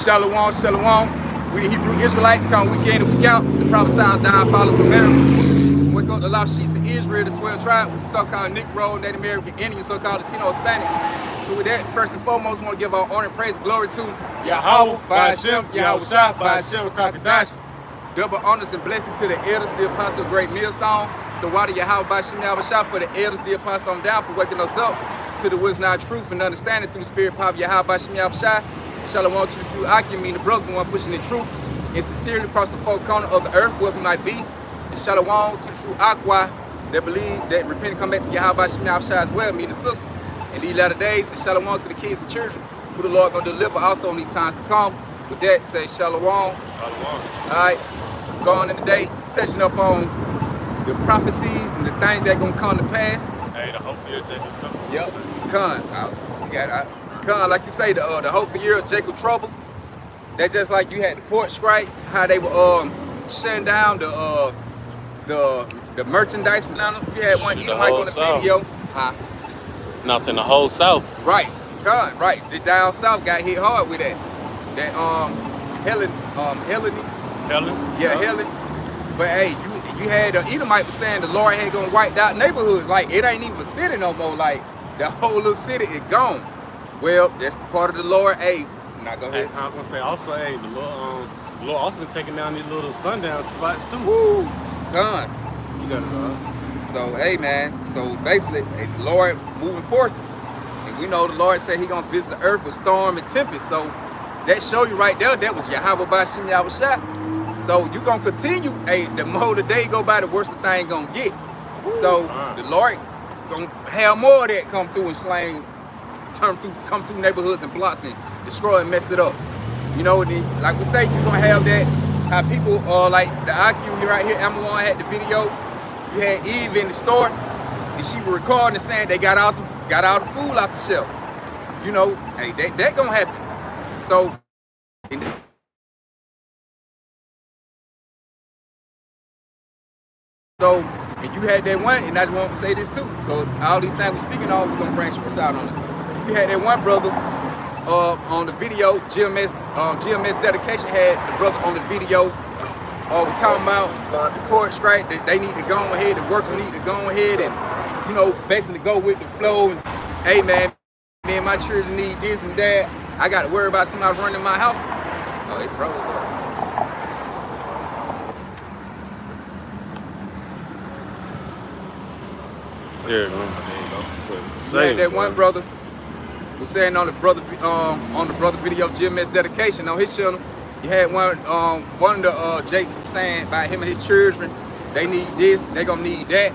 Shalom, shalom. We the Hebrew Israelites come week in and week out. The prophesied downfall of America. Wake up the lost sheets of Israel, the 12 tribes, with the so-called Negro, Native American Indian, so-called Latino, Hispanic. So with that, first and foremost, we want to give our honor and praise and glory to Yahweh, Ba'ashem, Yahweh Shah, Ba'ashem, Kakadash. Double honors and blessings to the elders, the apostle of Great Millstone. The water Yahweh, Ba'ashem, Yahweh Shah, for the elders, the apostle, I'm down for waking us up to the wisdom and truth and understanding through the spirit power of Yahweh, Ba'ashem, Yahweh Shah. Shalom to the few Akim, mean the brothers, the one pushing the truth and sincerely across the four corners of the earth, wherever we might be. And shalom to the few Aqua that believe that repent and come back to Yahweh Shem Yahweh Shai as well, meaning the sisters in these latter days. And shalom to the kids and children who the Lord gonna deliver also in these times to come. With that, say shalom. Shalom. Alright, going in today, touching up on the prophecies and the things that gonna come to pass. Hey, the hope is that you come. Yep, you got it. Con, like you say, the hope for year of Jacob Trouble. That's just like you had the port strike, how they were shutting down the merchandise for them. You had one Edomite on the video. No, it's in the whole South. Right, con, right. The down south got hit hard with that. That Helen. Yeah, Helen. But hey, you had the Edomite was saying the Lord had gonna wipe out neighborhoods. Like it ain't even a city no more. Like the whole little city is gone. Well, that's the part of the Lord. Hey, now go ahead. Hey, I'm gonna say also, hey, the Lord also been taking down these little sundown spots too. Woo, gone. You got it, So hey man, so basically, hey, the Lord moving forth, and we know the Lord said He gonna visit the earth with storm and tempest. So that show you right there, that was Yahweh Ba'ashem Yahweh Shah. So you gonna continue. Hey, the more the day go by, the worse the thing gonna get. So the Lord gonna have more of that come through and slang. Come through neighborhoods and blocks and destroy and mess it up. You know, like we say, you're gonna have that. How people like the IQ right here, Amazon had the video. You had Eve in the store, and she was recording and saying they got all the food off the shelf. You know, hey, that gonna happen. So. And you had that one, and I just want to say this too, because all these things we're speaking on, we're gonna branch out on it. You had that one brother on the video, GMS Dedication had the brother on the video we're talking about the port strike, that they need to go ahead, the workers need to go ahead and, you know, basically go with the flow. And, hey man, me and my children need this and that. I got to worry about somebody running my house. Oh, they froze. There you go. Say that one brother was saying on the brother video GMS Dedication on his channel. You had one of the Jake saying about him and his children, they need this, they gonna need that.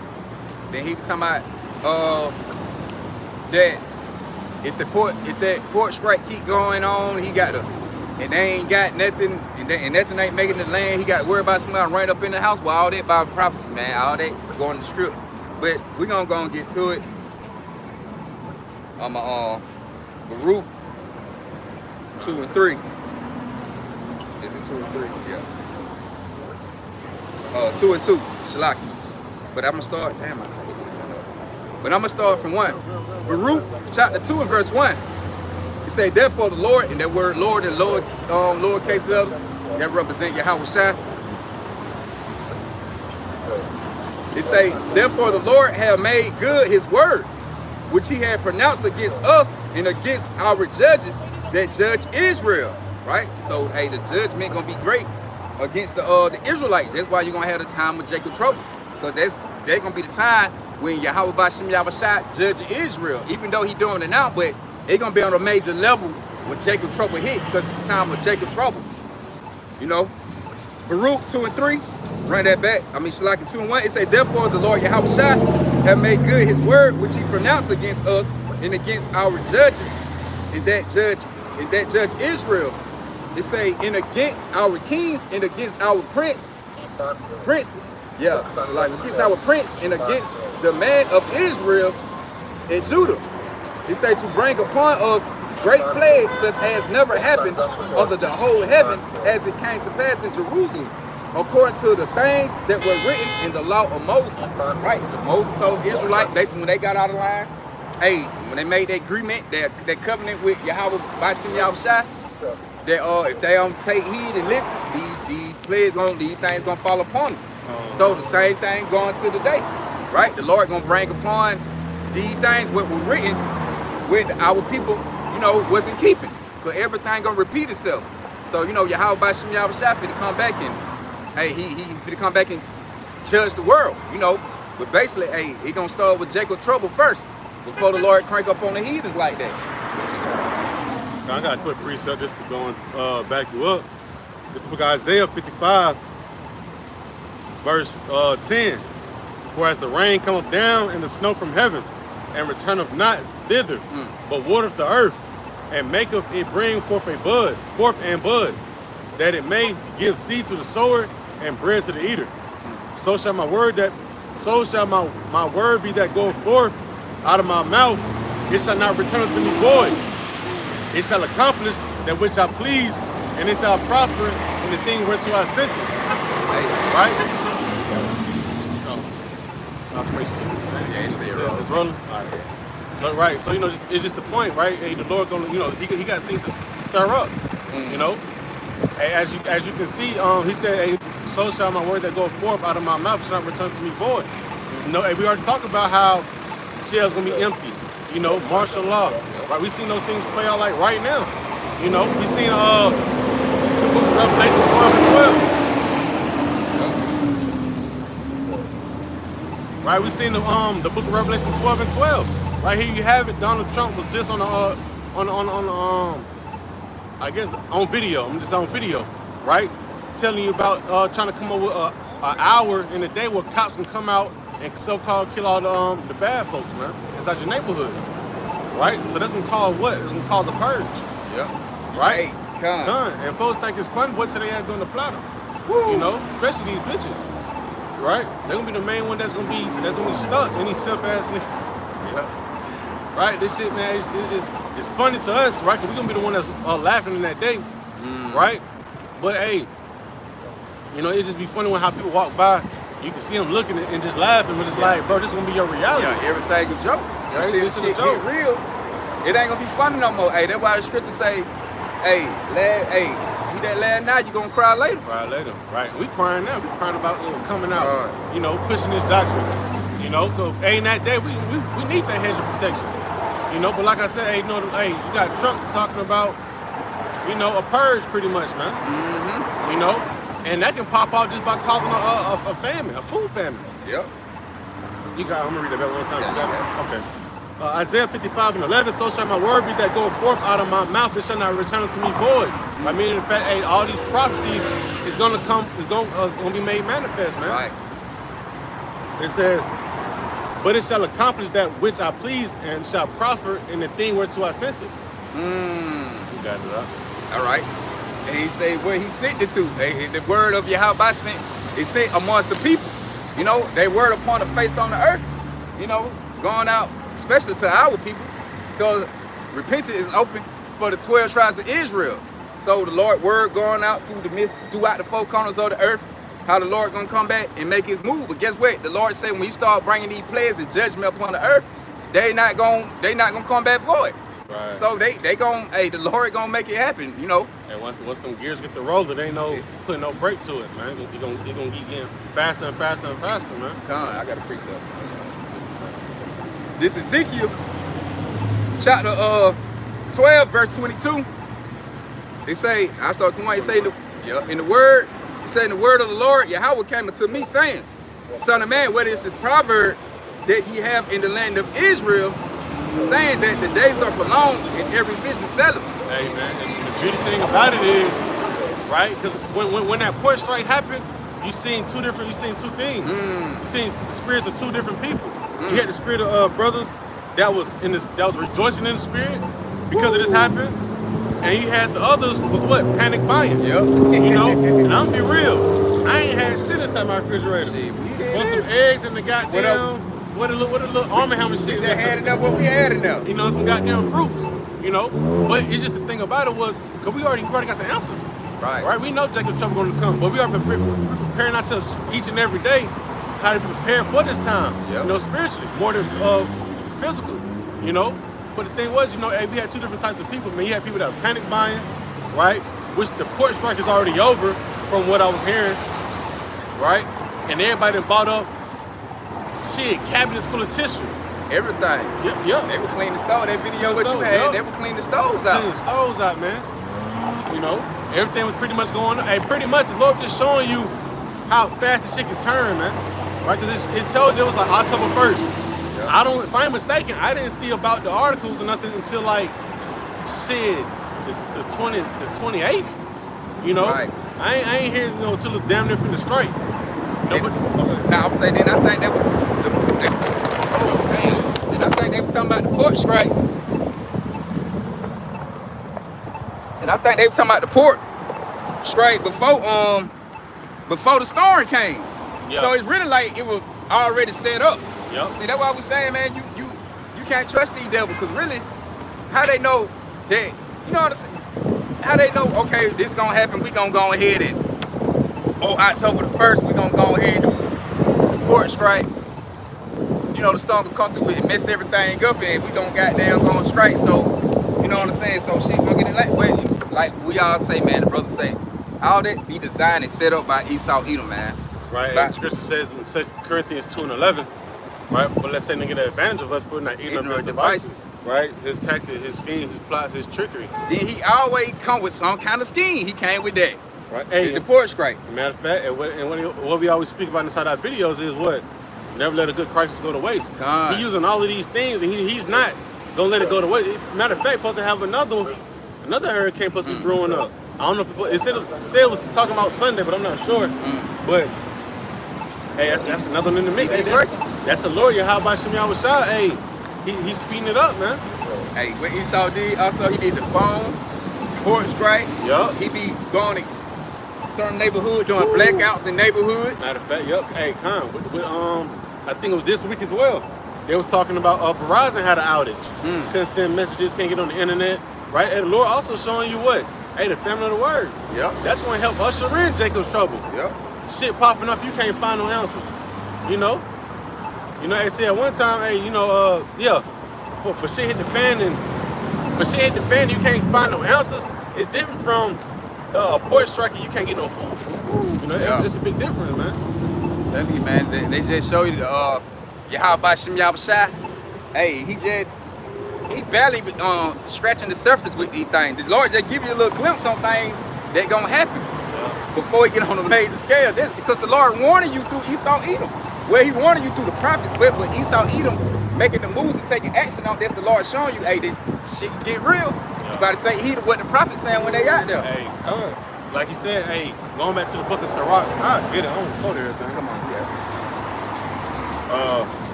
Then he was talking about that if that port strike keep going on, he got and they ain't got nothing, and nothing ain't making the land. He got to worry about somebody running up in the house. Well, all that by prophecy, man. All that going to the scripts. But we gonna go and get to it. I'm Baruch 2 and 3. Is it 2 and 3? Yeah. 2 and 2. Shalaki. But I'm gonna start. Damn, but I'm gonna start from 1. Baruch chapter 2 and verse 1. It say, therefore the Lord, and that word Lord and Lord lowercase l, that represent Yahweh Shai. It say, therefore the Lord have made good His word, which He had pronounced against us and against our judges that judge Israel. Right? So, hey, the judgment gonna be great against the Israelites. That's why you're gonna have the time of Jacob Trouble, because that's gonna be the time when Yahweh Ba'ashem Yahweh Shai judge Israel. Even though He doing it now, but it's gonna be on a major level when Jacob Trouble hit, because it's the time of Jacob Trouble. You know, Baruch 2 and 3. Run that back. Shalaki 2 and 1. It say, therefore the Lord Yahweh Shai have made good His word, which He pronounced against us and against our judges, and that judge Israel. It say, and against our kings and against our princes. Yeah, like against our prince and against the man of Israel and Judah. It say to bring upon us great plagues such as never happened under the whole heaven, as it came to pass in Jerusalem, according to the things that were written in the law of Moses. Right? Moses told Israelites, basically when they got out of line, hey, when they made that agreement, that covenant with Yahweh Ba'ashem Yahweh Shai, that if they don't take heed and listen, these things gonna fall upon them. So the same thing going to today, right? The Lord gonna bring upon these things what were written with our people, wasn't keeping. Cause everything gonna repeat itself. So Yahweh Bashim Yahweh Shai finna come back and he finna come back and judge the world, But basically, he gonna start with Jacob trouble first before the Lord crank up on the heathens like that. I got a quick precept just to go and back you up. It's the book of Isaiah 55, verse 10. For as the rain cometh down and the snow from heaven, and returneth not thither, but watereth the earth, and maketh it bring forth and bud, that it may give seed to the sower and bread to the eater. So shall my word my word be that goeth forth out of my mouth. It shall not return unto me void. It shall accomplish that which I please, and it shall prosper in the thing whereto I sent it. Right? Yeah, it's there. It's rolling. All right. So it's just the point, right? Hey, the Lord gonna, he got things to stir up, Hey, as you can see, he said, hey, so shall my word that goeth forth out of my mouth shall not return to me void. Hey, we already talked about how the shell's gonna be empty. Martial law. Right? We seen those things play out like right now. We seen the book of Revelation 12 and 12. Right? We seen the book of Revelation 12 and 12. Right here you have it. Donald Trump was just on I guess on video. I'm just on video, right? Telling you about trying to come up with an hour in a day where cops can come out and so-called kill all the bad folks, man, inside your neighborhood, right? So that's gonna cause what? It's gonna cause a purge. Yeah. Right? Hey, Done. And folks think it's fun. What's they ass doing the platter? Woo. Especially these bitches, right? They're gonna be the main one that's gonna be stuck in these simp ass niggas. Yeah. Right? This shit, man, it's funny to us, right? Cause we're gonna be the one that's laughing in that day, right? But hey, it just be funny when how people walk by. You can see them looking and just laughing, but it's like, bro, this is gonna be your reality. Yeah, everything a joke. Right? Until This is a shit joke. get real, it ain't gonna be funny no more. Hey, that's why the scripture say, he that laugh now, you gonna cry later. Cry later, right? We crying now. We crying about coming out, pushing this doctrine. Cause in that day, we need that hedge of protection. But like I said, you got Trump talking about, a purge pretty much, man. Mm-hmm. And that can pop out just by causing a famine, a food famine. Yep. I'm gonna read that back one time. Yeah, You got it? Okay. Isaiah 55 and 11, so shall my word be that goeth forth out of my mouth, it shall not return unto me void. By meaning the fact, all these prophecies is gonna be made manifest, man. Right. It says, but it shall accomplish that which I please and shall prosper in the thing whereto I sent it. You got it up. All right. And he say where he sent it to. The word of Yahweh sent amongst the people. They word upon the face on the earth. Going out, especially to our people, because repentance is open for the 12 tribes of Israel. So the Lord word going out throughout the four corners of the earth, how the Lord gonna come back and make his move. But guess what? The Lord said when he start bringing these plagues and judgment upon the earth, they not gonna come back for it. Right. So the Lord gonna make it happen, And once them gears get to rolling, there ain't no putting no brake to it, man. You're gonna keep getting faster and faster and faster, man. I got a precept. This is Ezekiel chapter 12, verse 22. They say, I start 21, it say in the word of the Lord, Yahweh came unto me saying, Son of man, what is this proverb that ye have in the land of Israel, saying that the days are prolonged and every vision faileth? Hey, man, and the beauty thing about it is, right, because when that port strike happened, you seen two things. You seen the spirits of two different people. You had the spirit of brothers that was rejoicing in the spirit because of this happened, and you had the others was what? Panic buying. Yep. And I'm gonna be real, I ain't had shit inside my refrigerator. Shit, we Want some eggs in the goddamn what a little Arm & Hammer shit. just had enough what we had enough. Some goddamn fruits. But it's just the thing about it was, because we already got the answers. Right? We know Jacob trouble going to come, but we are preparing ourselves each and every day how to prepare for this time. Yep. Spiritually, more than physical. But the thing was, we had two different types of people. Man, you had people that was panic buying, right? which the port strike is already over from what I was hearing, right? And everybody done bought up shit, cabinets full of tissue. Everything. Yeah. They were cleaning the stove. That video what you had, they were cleaning the stoves out. Cleaning the stoves out, man. You know, everything was pretty much going on. Hey, pretty much the Lord just showing you how fast the shit can turn, man. Right? Because it told you it was like October 1st. Yeah. If I'm mistaken, I didn't see about the articles or nothing until like, shit, the 28th. You know? Right. I ain't hearing, you know, until it's damn near from the strike. Now I'm saying, then I think that was and I think they were talking about the port strike. And I think they were talking about the port strike before the storm came. Yep. So it's really like it was already set up. Yep. See, that's why I was saying, man, you can't trust these devils, because really, how they know that, you know what I'm saying? How they know, okay, this gonna happen, we gonna go ahead and, October the 1st, we gonna go ahead and do the port strike. You know, the storm will come through and mess everything up, and we gonna goddamn go on strike. So, you know what I'm saying? So shit gonna get it like we all say, man, the brothers say, all that be designed and set up by Esau Edom, man. Right, and Scripture says in 2 Corinthians 2:11, right? But let's say they get an advantage of us putting that ignorant devices. Right? His tactic, his scheme, his plots, his trickery. Then he always come with some kind of scheme. He came with that. Right. Hey, the port strike. Matter of fact, and what we always speak about inside our videos is what? Never let a good crisis go to waste. He's using all of these things, and he's not gonna let it go to waste. Matter of fact, supposed to have another hurricane supposed to be brewing up. I don't know if it said it was talking about Sunday, but I'm not sure. But hey, that's another one in the mix. That's the Lord, Yahweh Shem Yahushua. Hey, he's speeding it up, man. Hey, what Esau did, also he did the phone, port strike. Yup. He be going to certain neighborhood doing blackouts in neighborhoods. Matter of fact, yep. Hey, I think it was this week as well. They was talking about Verizon had an outage. Couldn't send messages, can't get on the internet, right? And the Lord also showing you what? Hey, the family of the word. Yep. That's going to help usher in Jacob's trouble. Yep. Shit popping up, you can't find no answers. You know, they said one time, hey, for shit hit the fan you can't find no answers. It's different from a port strike and you can't get no food. You know, it's a big difference, man. Tell me, man, they just show you Yahweh Shem Yahushua. Hey, he barely scratching the surface with these things. The Lord just give you a little glimpse on things that gonna happen before he get on a major scale. That's because the Lord warning you through Esau Edom. Well, he warning you through the prophets, but with Esau Edom making the moves and taking action on this, the Lord showing you, hey, this shit can get real. You gotta take heed of what the prophets saying when they out there. Hey, like you said, hey, going back to the book of Sirach, I get it, I don't quote everything. Come on,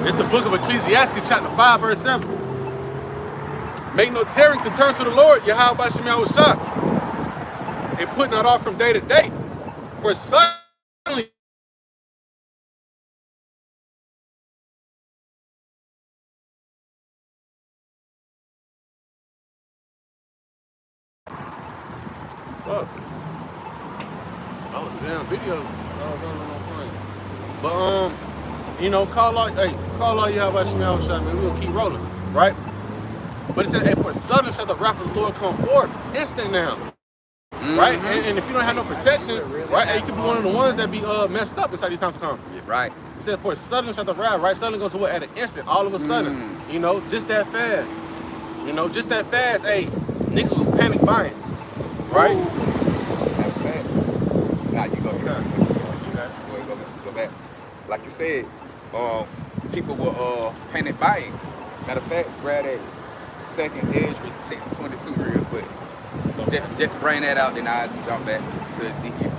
it's the book of Ecclesiastes, chapter 5, verse 7. Make no tarrying to turn to the Lord, Yahweh Shem Yahushua, and put not off from day to day. For suddenly fuck. Oh, the damn video. But call out Yahweh Shem Yahushua, man. We're gonna keep rolling, right? But it says, hey, for suddenly shall the wrath of the Lord come forth. Instant now. Right? And if you don't have no protection, right, hey, you could be one of the ones that be messed up inside these times to come. Yeah, right. It said, for suddenly shall the wrath, right? Suddenly goes to what? At an instant, all of a sudden. Just that fast. Just that fast. Hey, niggas was panic buying. Right? Nah, you go back. Like you said, people were panic buying. Matter of fact, grab that second Esdras 6:22 real quick. Just to bring that out, then I'll jump back to Ezekiel.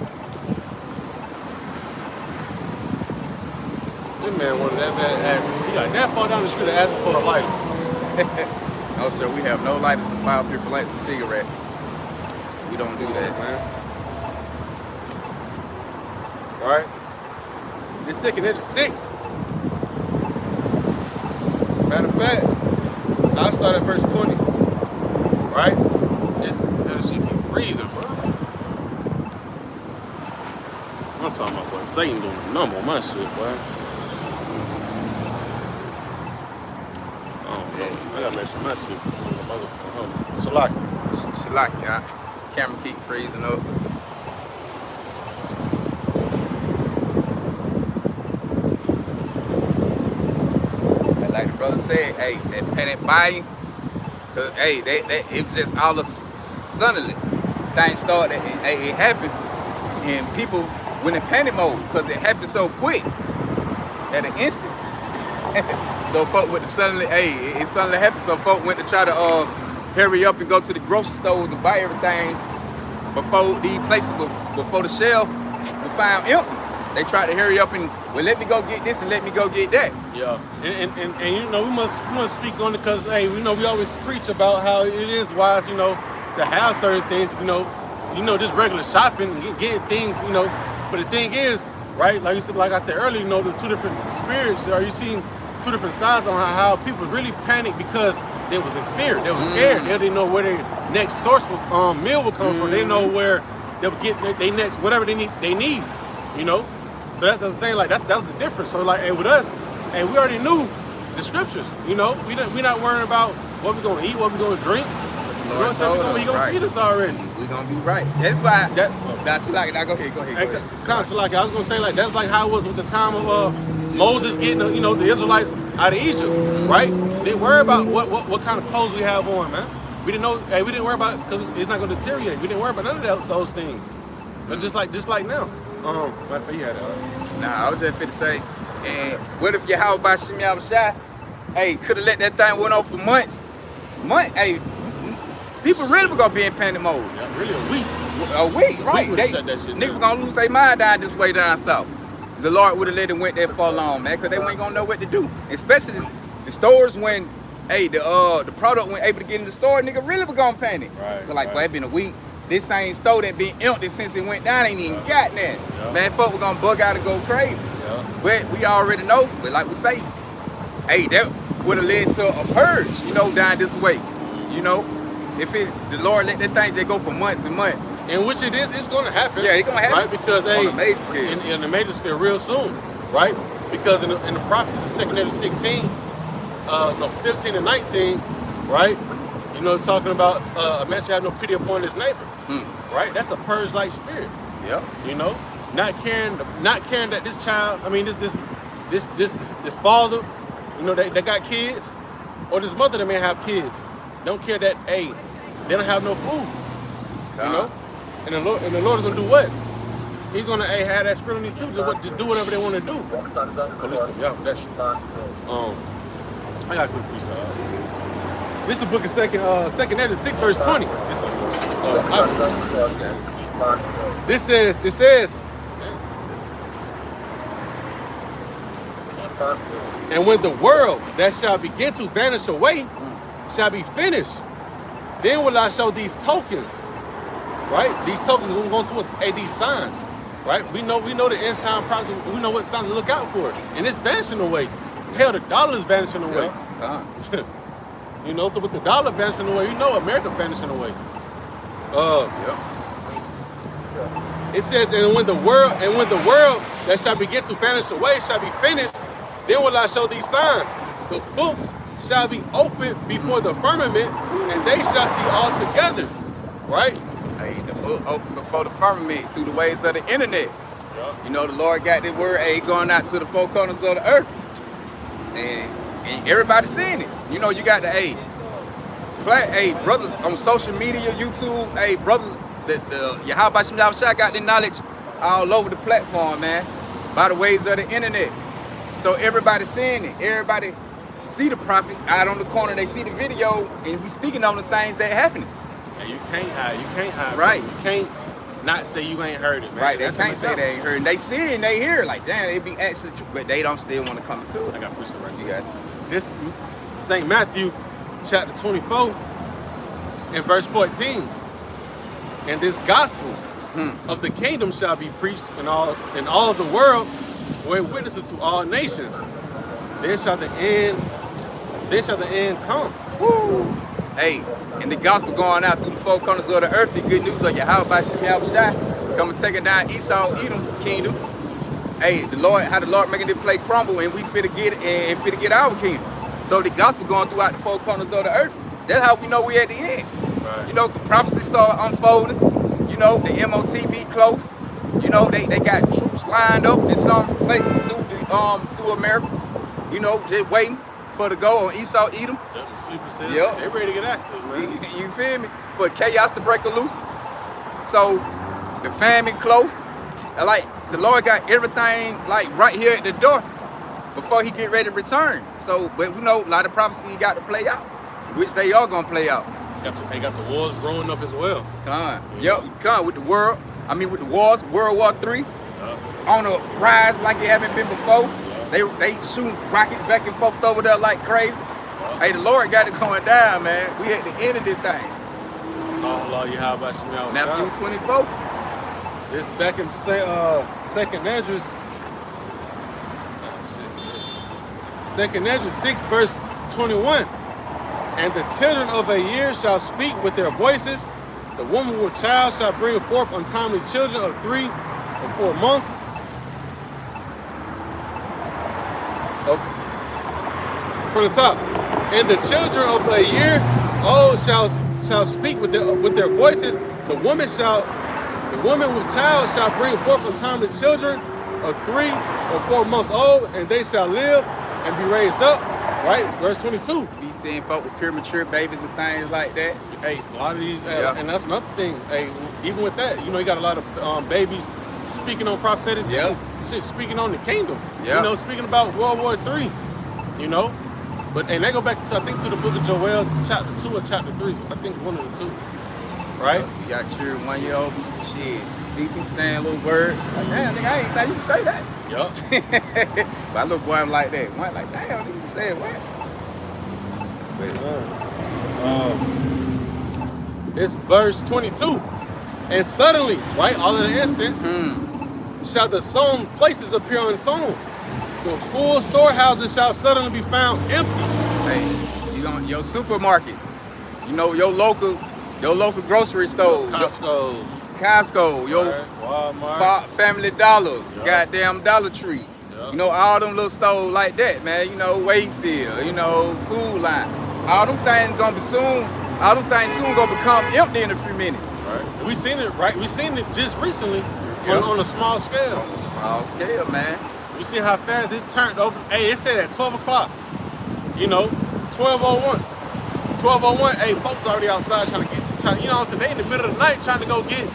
This man wanted that bad. He got that far down the street to ask for a lighter. No, sir, we have no lighters to file pure plants and cigarettes. We don't do that, man. All right. This second Esdras 6. Matter of fact, I'll start at verse 20. Right? That shit keep freezing, bro. I'm talking about boy Satan doing a number on my shit, boy. Oh, yeah. I gotta make sure my shit. Salaki. Shalaki, huh? Camera keep freezing up. And like the brother said, hey, that panic buying, cause hey, it was just all of suddenly things started. It happened, and people went in panic mode because it happened so quick at an instant. So folk with the suddenly, it suddenly happened. So folk went to try to hurry up and go to the grocery stores and buy everything before these places, before the shelf was found empty. They tried to hurry up and, well, let me go get this and let me go get that. Yeah, and you know, we must speak on it because, hey, we always preach about how it is wise, you know, to have certain things, you know, just regular shopping and getting things, you know. But the thing is, right, like you said, like I said earlier, you know, the two different spirits. Are you seeing two different sides on how people really panicked because they was in fear, they was scared, they didn't know where their next source of meal would come from. They didn't know where they would get their next whatever they need, you know. So that's what I'm saying. Like that's the difference. So like, hey, with us, hey, we already knew the scriptures. You know, we not worrying about what we're gonna eat, what we're gonna drink. You know what I'm saying? He gonna feed us already. We're gonna be right. That's why. That's like. Now go ahead. Kind of like I was gonna say, like that's like how it was with the time of Moses getting the Israelites out of Egypt, right? They didn't worry about what kind of clothes we have on, man. We didn't know. Hey, we didn't worry about because it's not gonna deteriorate. We didn't worry about none of those things. But just like now. You had Nah, I was just finna say, and what if Yahweh Bashim Yahushua, hey, could have let that thing went on for months? Hey, people really were gonna be in panic mode. Yeah, really a week. A week, right? Niggas gonna lose their mind down this way down south. The Lord would have let them went there for long, man, because they weren't gonna know what to do. Especially the stores when, hey, the product wasn't able to get in the store, nigga really was gonna panic. Right. Like, boy, it been a week. This same store that been empty since it went down ain't even got that. Yeah. Man, folk were gonna bug out and go crazy. Yeah. But we already know, but like we say, hey, that would have led to a purge, you know, down this way. You know, if the Lord let that thing just go for months and months. And which it is, it's gonna happen. Yeah, it's gonna happen. Right? Because on a major scale. In the major scale real soon, right? Because in the prophecies of 2 Nephi 16, 15 and 19, right? You know, it's talking about a man should have no pity upon his neighbor. Right? That's a purge-like spirit. Yep. You know, not caring that this child, I mean this father, you know, they got kids, or this mother that may have kids, don't care that, hey, they don't have no food. You know? And the Lord is gonna do what? He's gonna have that spirit on these people to do whatever they want to do. Yeah, that shit. I got a quick piece. This is the book of Second Ezra 6 verse 20. It says, and when the world that shall begin to vanish away shall be finished, then will I show these tokens, right? These tokens we're going to these signs, right? We know the end time process. We know what signs to look out for, and it's vanishing away. Hell, the dollar is vanishing away. You know, so with the dollar vanishing away, you know America vanishing away. It says, and when the world that shall begin to vanish away shall be finished, then will I show these signs. The books shall be opened before the firmament, and they shall see all together. Right? Hey, the book open before the firmament through the ways of the internet. Yeah. You know, the Lord got this word, hey, going out to the four corners of the earth. And everybody's seeing it. You know, you got the brothers on social media, YouTube, brothers, the Yahweh Bashim Yahushua got the knowledge all over the platform, man, by the ways of the internet. So everybody's seeing it. Everybody see the prophet out on the corner. They see the video, and we speaking on the things that happening. And you can't hide. Right. You can't not say you ain't heard it, man. Right. They can't say they ain't heard it. They see it and they hear it. Like, damn, it be actually true, but they don't still want to come to it. I got to push it right here. You got it. This St. Matthew chapter 24 and verse 14. And this gospel of the kingdom shall be preached in all of the world, where witnesses to all nations. Then shall the end come. Woo! Hey, and the gospel going out through the four corners of the earth, the good news of Yahweh Bashim Yahushua, come and take it down Esau, Edom kingdom. Hey, how the Lord making this play crumble, and we fit to get our kingdom. So the gospel going throughout the four corners of the earth. That's how we know we at the end. Right. You know, the prophecy start unfolding. You know, the MOTB close. You know, they got troops lined up in some places through America. You know, just waiting for the go on Esau Edom. Yep, sleeper cell. Yep. They ready to get active, man. You feel me? For chaos to break loose. So the famine close. And like the Lord got everything like right here at the door before he get ready to return. So, but we know a lot of prophecy got to play out, which they are gonna play out. They got the wars growing up as well. Come with the world. I mean with the wars, World War III on a rise like it haven't been before. They shooting rockets back and forth over there like crazy. Hey, the Lord got it going down, man. We at the end of this thing. Matthew 24. This back in Second Esdras. Second Esdras 6 verse 21. And the children of a year shall speak with their voices. The woman with child shall bring forth untimely children of 3 or 4 months. From the top. And the children of a year old shall speak with their voices. The woman with child shall bring forth untimely children of 3 or 4 months old, and they shall live and be raised up. Right? Verse 22. Be seeing folk with premature babies and things like that. Hey, a lot of these, and that's another thing. Hey, even with that, you know, you got a lot of babies speaking on prophetic things, speaking on the kingdom. You know, speaking about World War III. You know, and they go back to, I think, to the book of Joel, chapter 2 or chapter 3. So I think it's one of the two. Right? You got your 1-year-old shit speaking, saying little words. Like, damn, nigga, I ain't think you can say that. Yup. My little boy, I'm like that. One like, damn, nigga, you said what? It's verse 22. And suddenly, right, all in an instant, shall the sown places appear unsown. The full storehouses shall suddenly be found empty. Hey, you on your supermarket, you know, your local grocery store, Costco, your Walmart, Family Dollars, goddamn Dollar Tree. You know, all them little stores like that, man. You know, Wayfield, you know, Food Line. All them things gonna be soon. All them things soon gonna become empty in a few minutes. Right. We seen it, right? We seen it just recently on a small scale. On a small scale, man. You see how fast it turned over. Hey, it said at 12 o'clock. You know, 12:01. 12:01. Hey, folks already outside trying to get. You know what I'm saying? They in the middle of the night trying to go get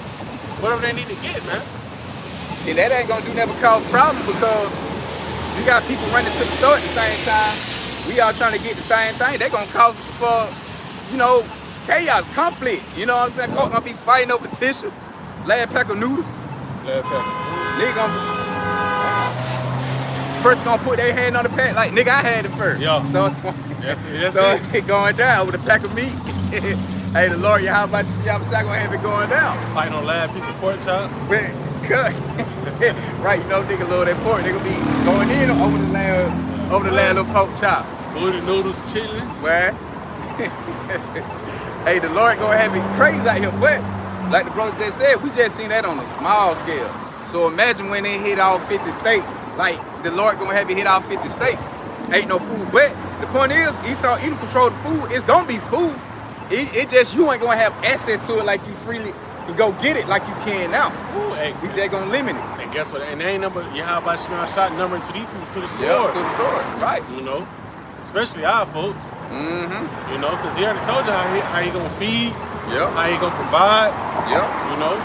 whatever they need to get, man. And that ain't gonna do never cause problems because you got people running to the store at the same time. We all trying to get the same thing. They gonna cause for, you know, chaos, conflict. You know what I'm saying? Folks gonna be fighting over tissue, last pack of noodles. Nigga gonna first gonna put their hand on the pack like nigga I had it first. Start swinging. Start going down with a pack of meat. Hey, the Lord, y'all gonna have it going down. Fighting on last piece of pork chop. But cut. Right, you know nigga love that pork. They gonna be going in over the last little pork chop. Booty noodles, chitlins. Where? Hey, the Lord gonna have it crazy out here, but like the brother just said, we just seen that on a small scale. So imagine when they hit all 50 states. Like the Lord gonna have it hit all 50 states. Ain't no food, but the point is, Esau Edom control the food. It's gonna be food. It just you ain't gonna have access to it like you freely can go get it like you can now. Ooh, hey, we just gonna limit it. And guess what? And they ain't number. How about shot number to these people to the sword? Yeah, to the sword, right? You know, especially our folks. You know, because he already told you how he gonna feed. Yep. How he gonna provide. Yep. You know.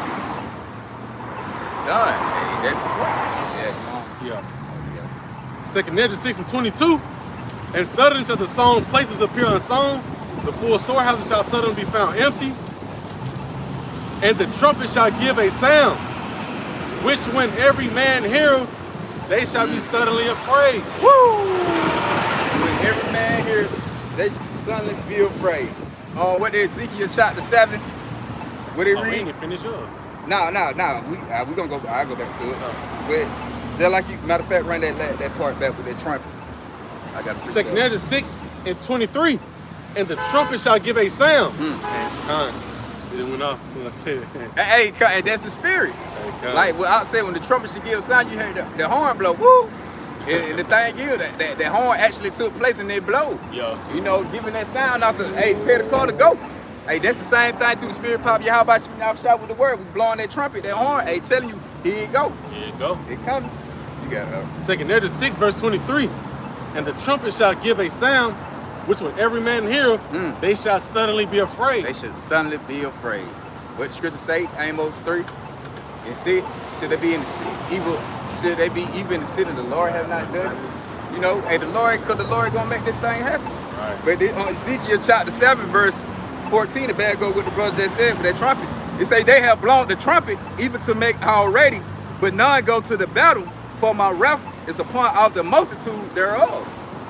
Done. Hey, that's the point. Yeah. Second Esdras 6 and 22. And suddenly shall the sown places appear unsown. The full storehouses shall suddenly be found empty. And the trumpet shall give a sound, which when every man heareth, they shall be suddenly afraid. Woo! When every man hears, they should suddenly be afraid. What did Ezekiel chapter 7? What did it read? We didn't finish up. No. We gonna go. I'll go back to it. But just like you, matter of fact, run that part back with that trumpet. I got to. Second Esdras 6 and 23. And the trumpet shall give a sound. It went off as soon as I said it. Hey, that's the spirit. Like what I said, when the trumpet should give a sound, you hear the horn blow. Woo! And the thing is that horn actually took place and they blow. Yeah. You know, giving that sound out the, hey, tell the car to go. Hey, that's the same thing through the spirit pop. How about you now shot with the word? We blowing that trumpet, that horn, hey, telling you, here it go. Here you go. It coming. You got Second Ezra 6, verse 23. And the trumpet shall give a sound, which when every man hear, they shall suddenly be afraid. They should suddenly be afraid. What scripture say, Amos 3? And see, should they be in the city, evil? Should they be evil in the city the Lord have not done it? You know, hey, the Lord gonna make this thing happen. Right. But then on Ezekiel chapter 7, verse 14, the bad go with the brother that said for that trumpet. It say they have blown the trumpet even to make already, but none go to the battle, for my wrath is upon all the multitude thereof.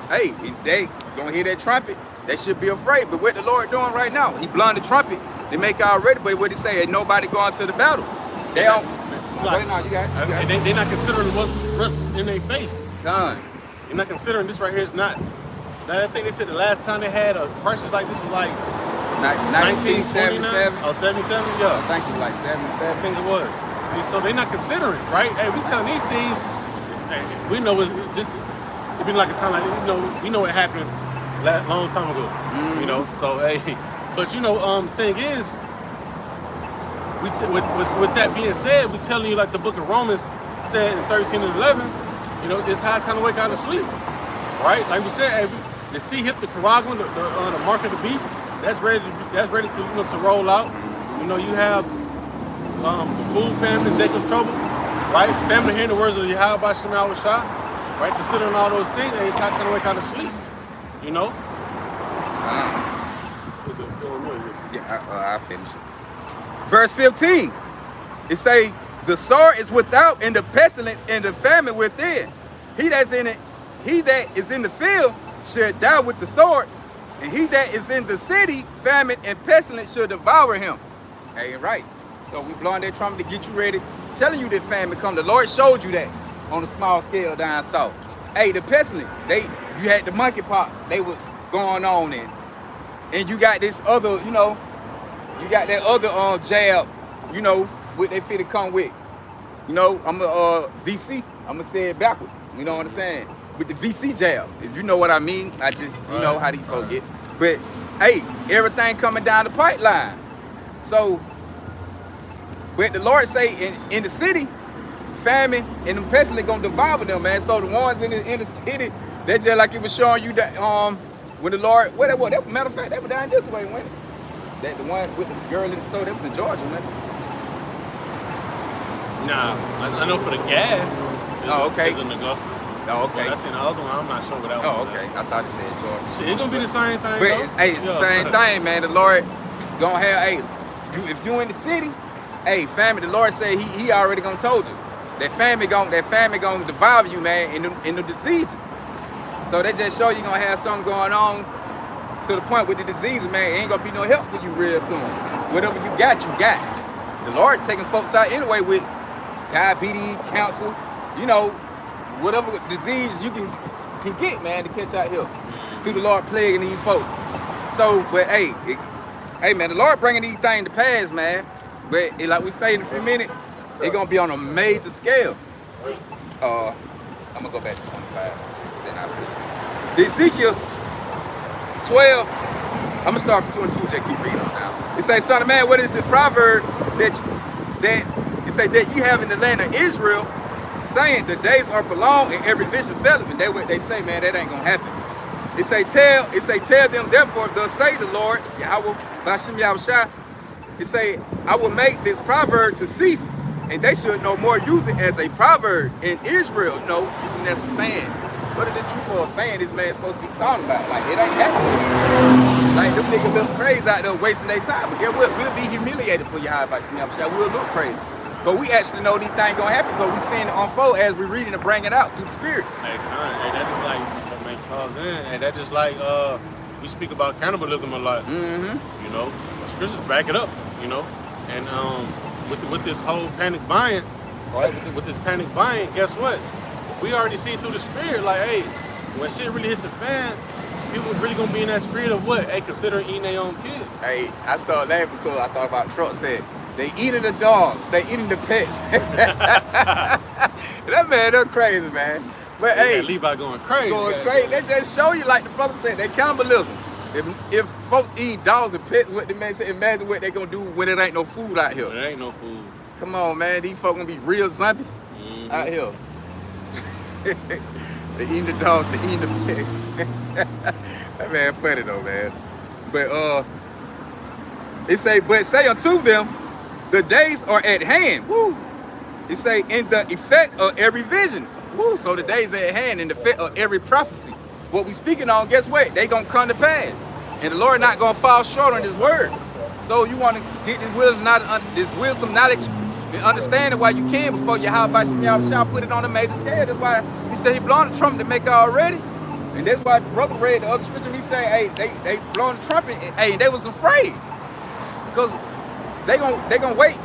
Hey, and they gonna hear that trumpet, they should be afraid. But what the Lord doing right now, he blowing the trumpet, they make already, but what he say, ain't nobody going to the battle. They don't. Like, no, you got it. They're not considering what's in their face. Done. You're not considering this right here is not. I think they said the last time they had a crisis like this was like 1977. Oh, 77? I Yeah. think it was like I 77. think it was. And so they're not considering, right? Hey, we telling these things, hey, we know it's been like a time like, we know it happened long time ago. You know, so hey, but thing is, with that being said, we telling you like the book of Romans said in 13 and 11, it's high time to wake out of sleep, right? Like we said, hey, the sea hit the Caragua, the mark of the beast. That's ready to to roll out. You have the food famine, Jacob's trouble, right? Family hearing the words of Yahweh Shem Shah, right? Considering all those things, hey, it's high time to wake out of sleep. Yeah, I finish it. Verse 15, it say, the sword is without, and the pestilence and the famine within. He that is in the field should die with the sword, and he that is in the city, famine and pestilence should devour him. Hey, right. So we blowing that trumpet to get you ready, telling you that famine come. The Lord showed you that on a small scale down south. Hey, the pestilence, you had the monkeypox, they were going on, and you got this other, you got that other jab, what they fit to come with. I'm a VC. I'm gonna say it backward. You know what I'm saying? With the VC jab. If you know what I mean, I just, you know how these folks get. But hey, everything coming down the pipeline. So, but the Lord say in the city, famine and the pestilence gonna devour them, man. So the ones in the city, they just like it was showing you that when the Lord, matter of fact, they were down this way, wasn't it? That the one with the girl in the store, that was in Georgia, man. Nah, I know for the gas. Oh, okay. It's in Augusta. Oh, okay. But I think the other one, I'm not sure what that Oh, one. okay. I thought it said Georgia. Shit, it's gonna be the same thing. But though. hey, it's the same thing, man. The Lord gonna have, if you in the city, hey, famine. The Lord said he already gonna told you that famine gonna devour you, man, in the diseases. So they just show you gonna have something going on to the point with the diseases, man. It ain't gonna be no help for you real soon. Whatever you got. The Lord taking folks out anyway with diabetes, cancer, whatever disease you can get, man, to catch out here through the Lord plaguing these folks. So, but hey, man, the Lord bringing these things to pass, man. But like we say in a few minutes, it's gonna be on a major scale. I'm gonna go back to 25, then I'll finish. Ezekiel 12, I'm gonna start from 2 and 2, just keep reading on now. It says, son of man, what is the proverb that you have in the land of Israel, saying the days are prolonged and every vision faileth? And they say, man, that ain't gonna happen. It say tell them, therefore, thus say the Lord, Yahweh Bashem Yahushua. It say, I will make this proverb to cease, and they should no more use it as a proverb in Israel. Using as a saying. What is the truth of a saying this man's supposed to be talking about? Like, it ain't happening. Like, them niggas look crazy out there wasting their time. But guess what? We'll be humiliated for Yahweh Bashem Yahushua. We'll look crazy. But we actually know these things gonna happen because we seeing it unfold as we reading and bring it out through the spirit. Hey, that's just like, that's just like we speak about cannibalism a lot. Scriptures back it up, and with this whole panic buying, right? With this panic buying, guess what? We already see through the spirit, like, hey, when shit really hit the fan, people really gonna be in that spirit of what? Hey, considering eating their own kids. Hey, I started laughing because I thought about Trump said, they eating the dogs, they eating the pets. That man, they're crazy, man. But hey, Levi going crazy. going crazy. They just show you, like the brother said, that cannibalism. If folks eat dogs and pets, what the man said, imagine what they gonna do when it ain't no food out here. There ain't no food. Come on, man. These folks gonna be real zombies out here. They eating the dogs, they eating the pigs. That man funny though, man. But it say, but say unto them, the days are at hand. Woo. It say, in the effect of every vision. Woo. So the days are at hand in the effect of every prophecy. What we speaking on, guess what? They gonna come to pass. And the Lord not gonna fall short on his word. So you want to get this wisdom, knowledge, and understanding while you can before Yahweh shall put it on a major scale. That's why he said he blowing the trumpet to make it already. And that's why brother read the other scripture and he said, hey, they blowing the trumpet, and, hey, they was afraid. Because they gonna wait.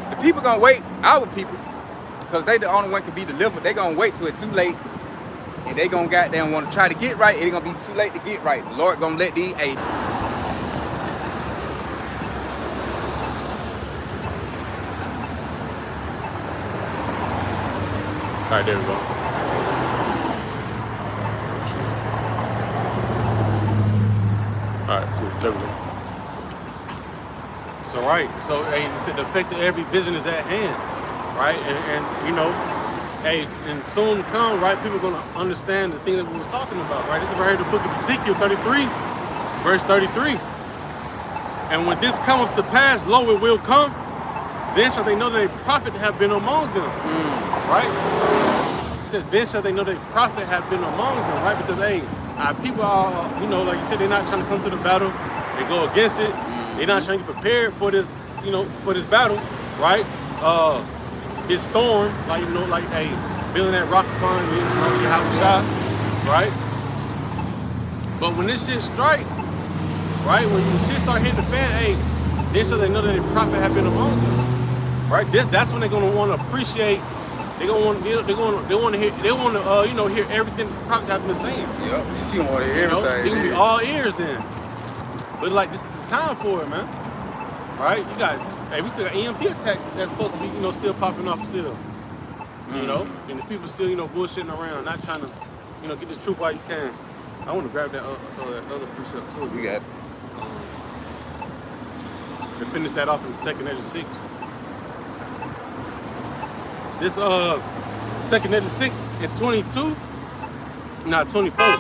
The people gonna wait, our people, because they the only one can be delivered. They gonna wait till it's too late. And they gonna goddamn want to try to get right. It's gonna be too late to get right. The Lord gonna let these, hey. All right, there we go. All right, cool. There we go. So right, so hey, it said the effect of every vision is at hand, right? And you know, hey, and soon to come, right? People are gonna understand the thing that we was talking about, right? This is right here, the book of Ezekiel 33, verse 33. And when this cometh to pass, lo, it will come. Then shall they know that a prophet have been among them, right? It says, then shall they know that a prophet have been among them, right? Because, hey, our people are, you know, like you said, they're not trying to come to the battle. They go against it. They're not trying to get prepared for this, you know, for this battle, right? This storm, like, you know, like, hey, building that rock upon you know, your house shot, right? But when this shit strike, right? When the shit start hitting the fan, hey, then shall they know that a prophet have been among them. Right, that's when they're gonna want to appreciate. They want to hear. They want to, you know, hear everything the prophets have been saying. Yep, you want to hear everything. They gonna be all ears then. But like, this is the time for it, man. Right? You got, hey, we still got EMP attacks that's supposed to be, you know, still popping off still. You know, and the people still, you know, bullshitting around, not trying to, you know, get this truth while you can. I want to grab that other precept too. We got. To finish that off in the 2nd Ezra 6. This 2nd Ezra 6 and 22, not 24.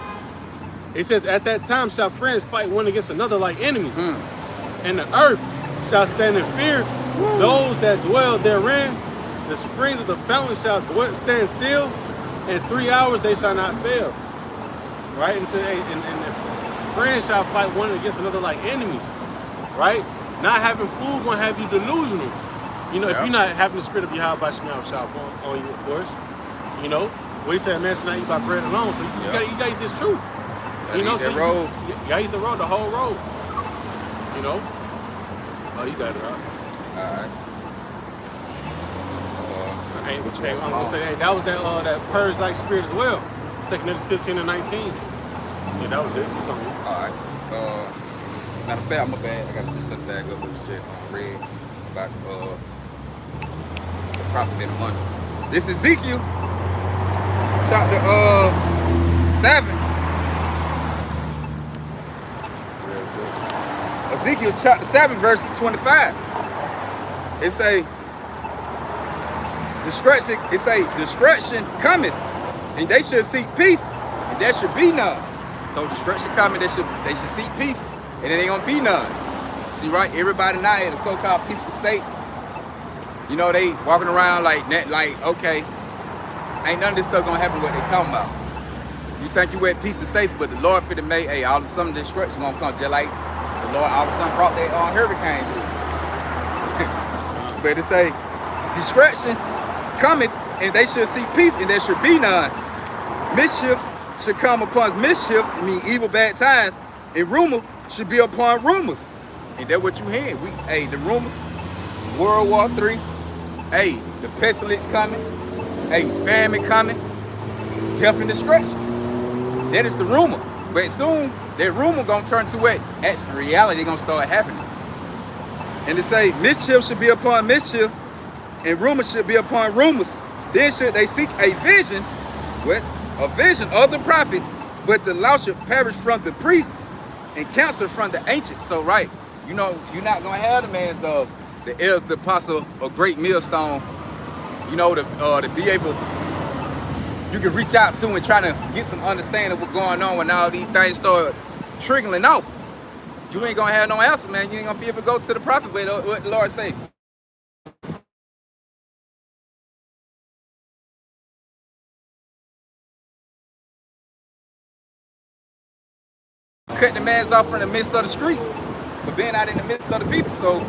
It says, at that time shall friends fight one against another like enemies, and the earth shall stand in fear. Those that dwell therein, the springs of the fountain shall stand still, and 3 hours they shall not fail. Right? And so, and friends shall fight one against another like enemies. Right? Not having food gonna have you delusional. You know, if you're not having the spirit of Yahweh Shemel Shop on you, of course. You know, we said, man, should not eat by bread alone. So you gotta eat this truth. You know, so you gotta eat the road, the whole road. You know? Oh, you got it, right? Alright. I'm gonna say, hey, that was that purge-like spirit as well. 2nd Ezra 15 and 19. Yeah, that was it. Alright. Matter of fact, I'm bad. I gotta put something back up with this shit on red about the prophet in the money. This is Ezekiel chapter 7. Ezekiel chapter 7, verse 25. It say destruction cometh, and they should seek peace, and there should be none. So destruction cometh, they should seek peace, and it ain't gonna be none. See, right? Everybody now in a so-called peaceful state. You know, they walking around like okay, ain't none of this stuff gonna happen what they talking about. You think you at peace and safety, but the Lord finna make, hey, all of a sudden destruction gonna come, just like the Lord all of a sudden brought that hurricane through. But it say, destruction cometh, and they should seek peace, and there should be none. Mischief should come upon mischief, I mean evil bad times, and rumor should be upon rumors. And that's what you hear. The rumors, World War III, hey, the pestilence coming, hey, famine coming, death and destruction. That is the rumor. But soon, that rumor gonna turn to what? Actually, reality gonna start happening. And to say, mischief should be upon mischief, and rumors should be upon rumors. Then should they seek a vision, what? a vision of the prophets, but the law shall perish from the priests and counsel from the ancients. So right, you know, you're not gonna have the man's of the elder, the apostle, a great millstone, you know, to be able, you can reach out to and try to get some understanding of what's going on when all these things start trickling off. You ain't gonna have no answer, man. You ain't gonna be able to go to the prophet with what the Lord say. Cut the man's off from the midst of the streets for being out in the midst of the people. So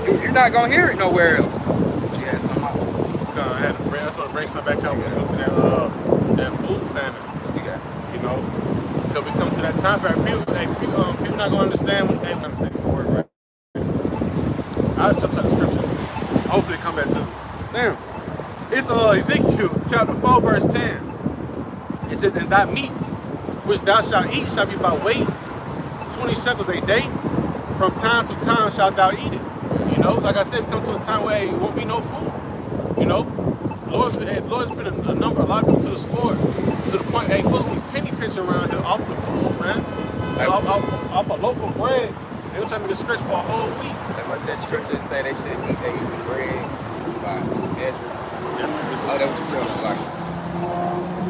you're not gonna hear it nowhere else. Yeah, I had to bring, I just want to bring something back out when it comes to that food famine. you got. You know, because we come to that time period, people not gonna understand when they want to say the word right. I'll jump to the scripture. Hopefully, come back to it. Damn, it's Ezekiel chapter 4, verse 10. It says, "And thy meat, which thou shalt eat, shall be by weight, 20 shekels a day. From time to time shalt thou eat it." You know, like I said, we come to a time where it won't be no food. You know, Lord's been a lot of people to the sword, to the point, hey, look, we penny pinching around here off the food, man. Off a local bread. They were trying to get stretched for a whole week. That scripture say they should eat their bread by measure. Oh, that was your real like.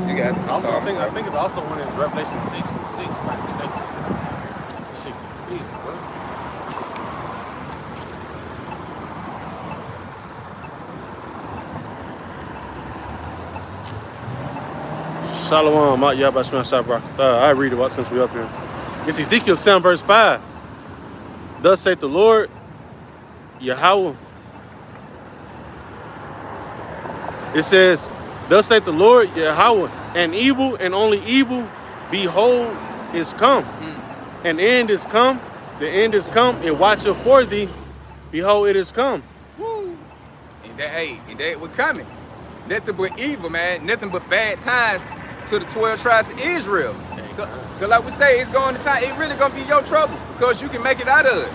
You got it. Also, I think it's also one in Revelation 6 and 6, if I'm mistaken. This shit crazy, bro. Shalom, Yabashman Shabrak. I read it since we're up here. It's Ezekiel 7, verse 5. Thus saith the Lord, Yahweh. It says, "Thus saith the Lord, Yahweh, and evil and only evil, behold, is come. An end is come, the end is come, and watcheth for thee, behold, it is come." Woo! And that was coming. Nothing but evil, man. Nothing but bad times to the 12 tribes of Israel. Because like we say, it's going to time, it really gonna be your trouble because you can make it out of it.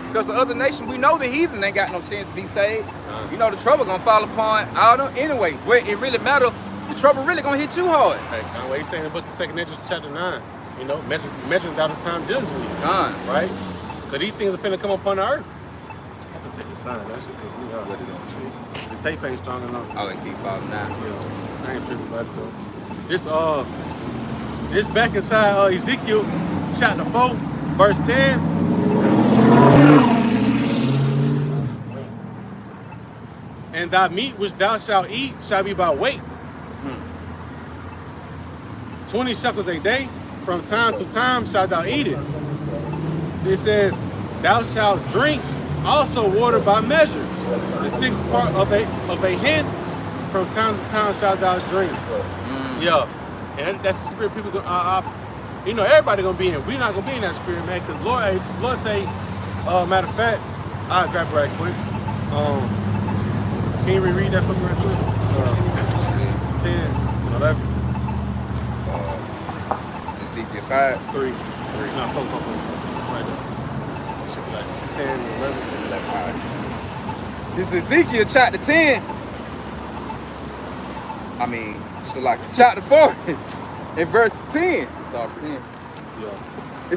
Because the other nation, we know the heathen ain't got no chance to be saved. You know the trouble gonna fall upon all them anyway. But it really matter, the trouble really gonna hit you hard. Hey, Conway, he's saying in the book of 2 Ezra chapter 9, you know, measuring down the time diligently. Right? Because these things are finna come upon the earth. I can take the sign, that shit because we already don't see. The tape ain't strong enough. Oh, it keep falling now. Yeah, I ain't tripping about it though. This back inside Ezekiel chapter 4, verse 10. "And thy meat which thou shalt eat shall be by weight, 20 shekels a day. From time to time shalt thou eat it." It says, "Thou shalt drink also water by measure. The sixth part of a hin, from time to time shalt thou drink." Yeah, and that's the spirit people go. You know, everybody gonna be in. We're not gonna be in that spirit, man. Cause Lord say, matter of fact, I'll grab it right quick. Can you reread that book right quick? 10, 11. Ezekiel 5, 3. No, 4. Right there. Should be like 10, 11. 11. This is Ezekiel chapter 10. Chapter 4 in verse 10. Start from 10. Yeah.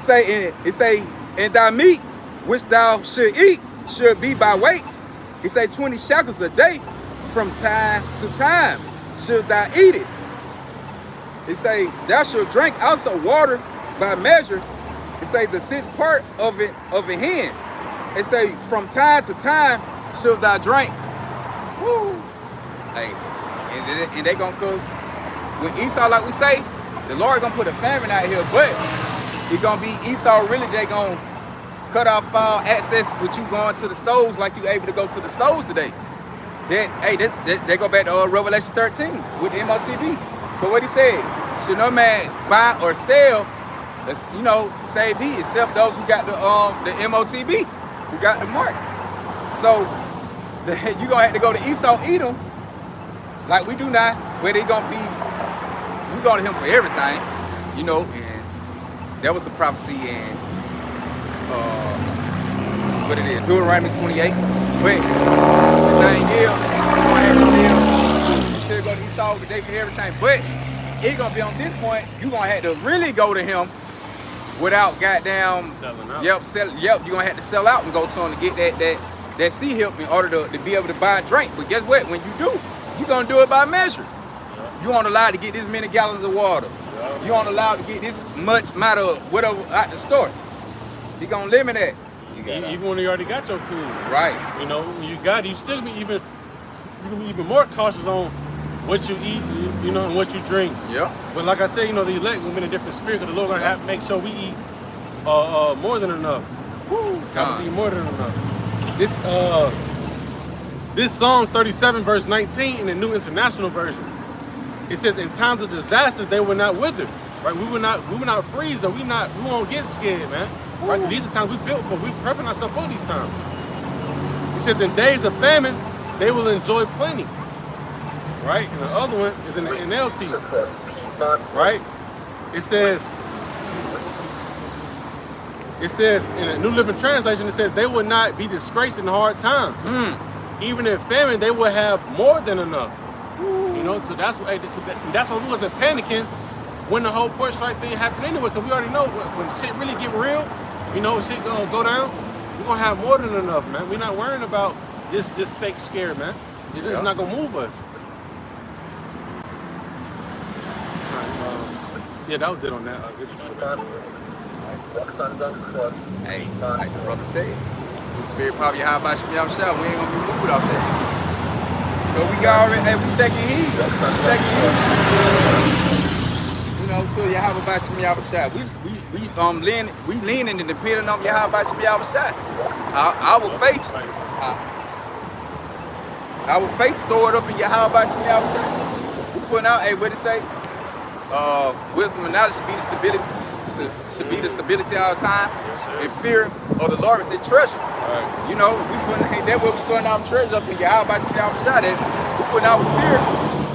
It say, "And thy meat which thou should eat should be by weight." It say 20 shekels a day. From time to time should thou eat it. It say, "Thou shalt drink also water by measure." It say the sixth part of a hin. It say, "From time to time should thou drink." Woo! Hey, and they gonna cause when Esau, like we say, the Lord gonna put a famine out here, but it gonna be Esau really just gonna cut off all access with you going to the stores like you able to go to the stores today. Then, hey, they go back to Revelation 13 with the MOTB. But what he said, should no man buy or sell, save he, except those who got the MOTB, who got the mark. So you gonna have to go to Esau Edom, like we do now, where they gonna be. We go to him for everything, and there was a prophecy in what it is, Deuteronomy 28. But the thing is, you still go to Esau today for everything. But it gonna be on this point, you gonna have to really go to him without goddamn Selling out. Yep, you gonna have to sell out and go to him to get that sea help in order to be able to buy and drink. But guess what? When you do, you gonna do it by measure. You aren't allowed to get this many gallons of water. You aren't allowed to get this much matter of whatever out the store. He gonna limit that. Even when you already got your food. Right. You know, when you got it, you still be even more cautious on what you eat, you know, and what you drink. Yep. But like I said, you know, the elect will be in a different spirit because the Lord gonna have to make sure we eat more than enough. Have to eat more than enough. This Psalms 37 verse 19 in the New International Version. It says, in times of disaster, they will not wither. Right? We will not freeze, or we won't get scared, man. Right? These are times we built for. We're prepping ourselves for these times. It says, in days of famine, they will enjoy plenty. Right? And the other one is in the NLT. Right? It says in a New Living Translation, it says they will not be disgraced in hard times. Even in famine, they will have more than enough. You know, so that's why we wasn't panicking when the whole port strike thing happened anyway, because we already know when shit really get real, you know, shit gonna go down, we're gonna have more than enough, man. We're not worrying about this fake scare, man. It's just not gonna move us. Yeah, that was it on that. Hey, like the brother said, the spirit power your high by Shemiyah Shah, we ain't gonna be moved off that. But we got already, hey, we taking heed. You know, to Yahweh by Shemiyah Shah. We leaning and depending on Yahweh by Shemiyah Shah. Our faith stored up in Yahweh by Shemiyah Shah. We putting out, hey, what it say? Wisdom and knowledge should be the stability all the time. And fear of the Lord is his treasure. Right. You know, we putting that's where we storing our treasure up in Yahweh by Shemiyah Shah. We putting out fear,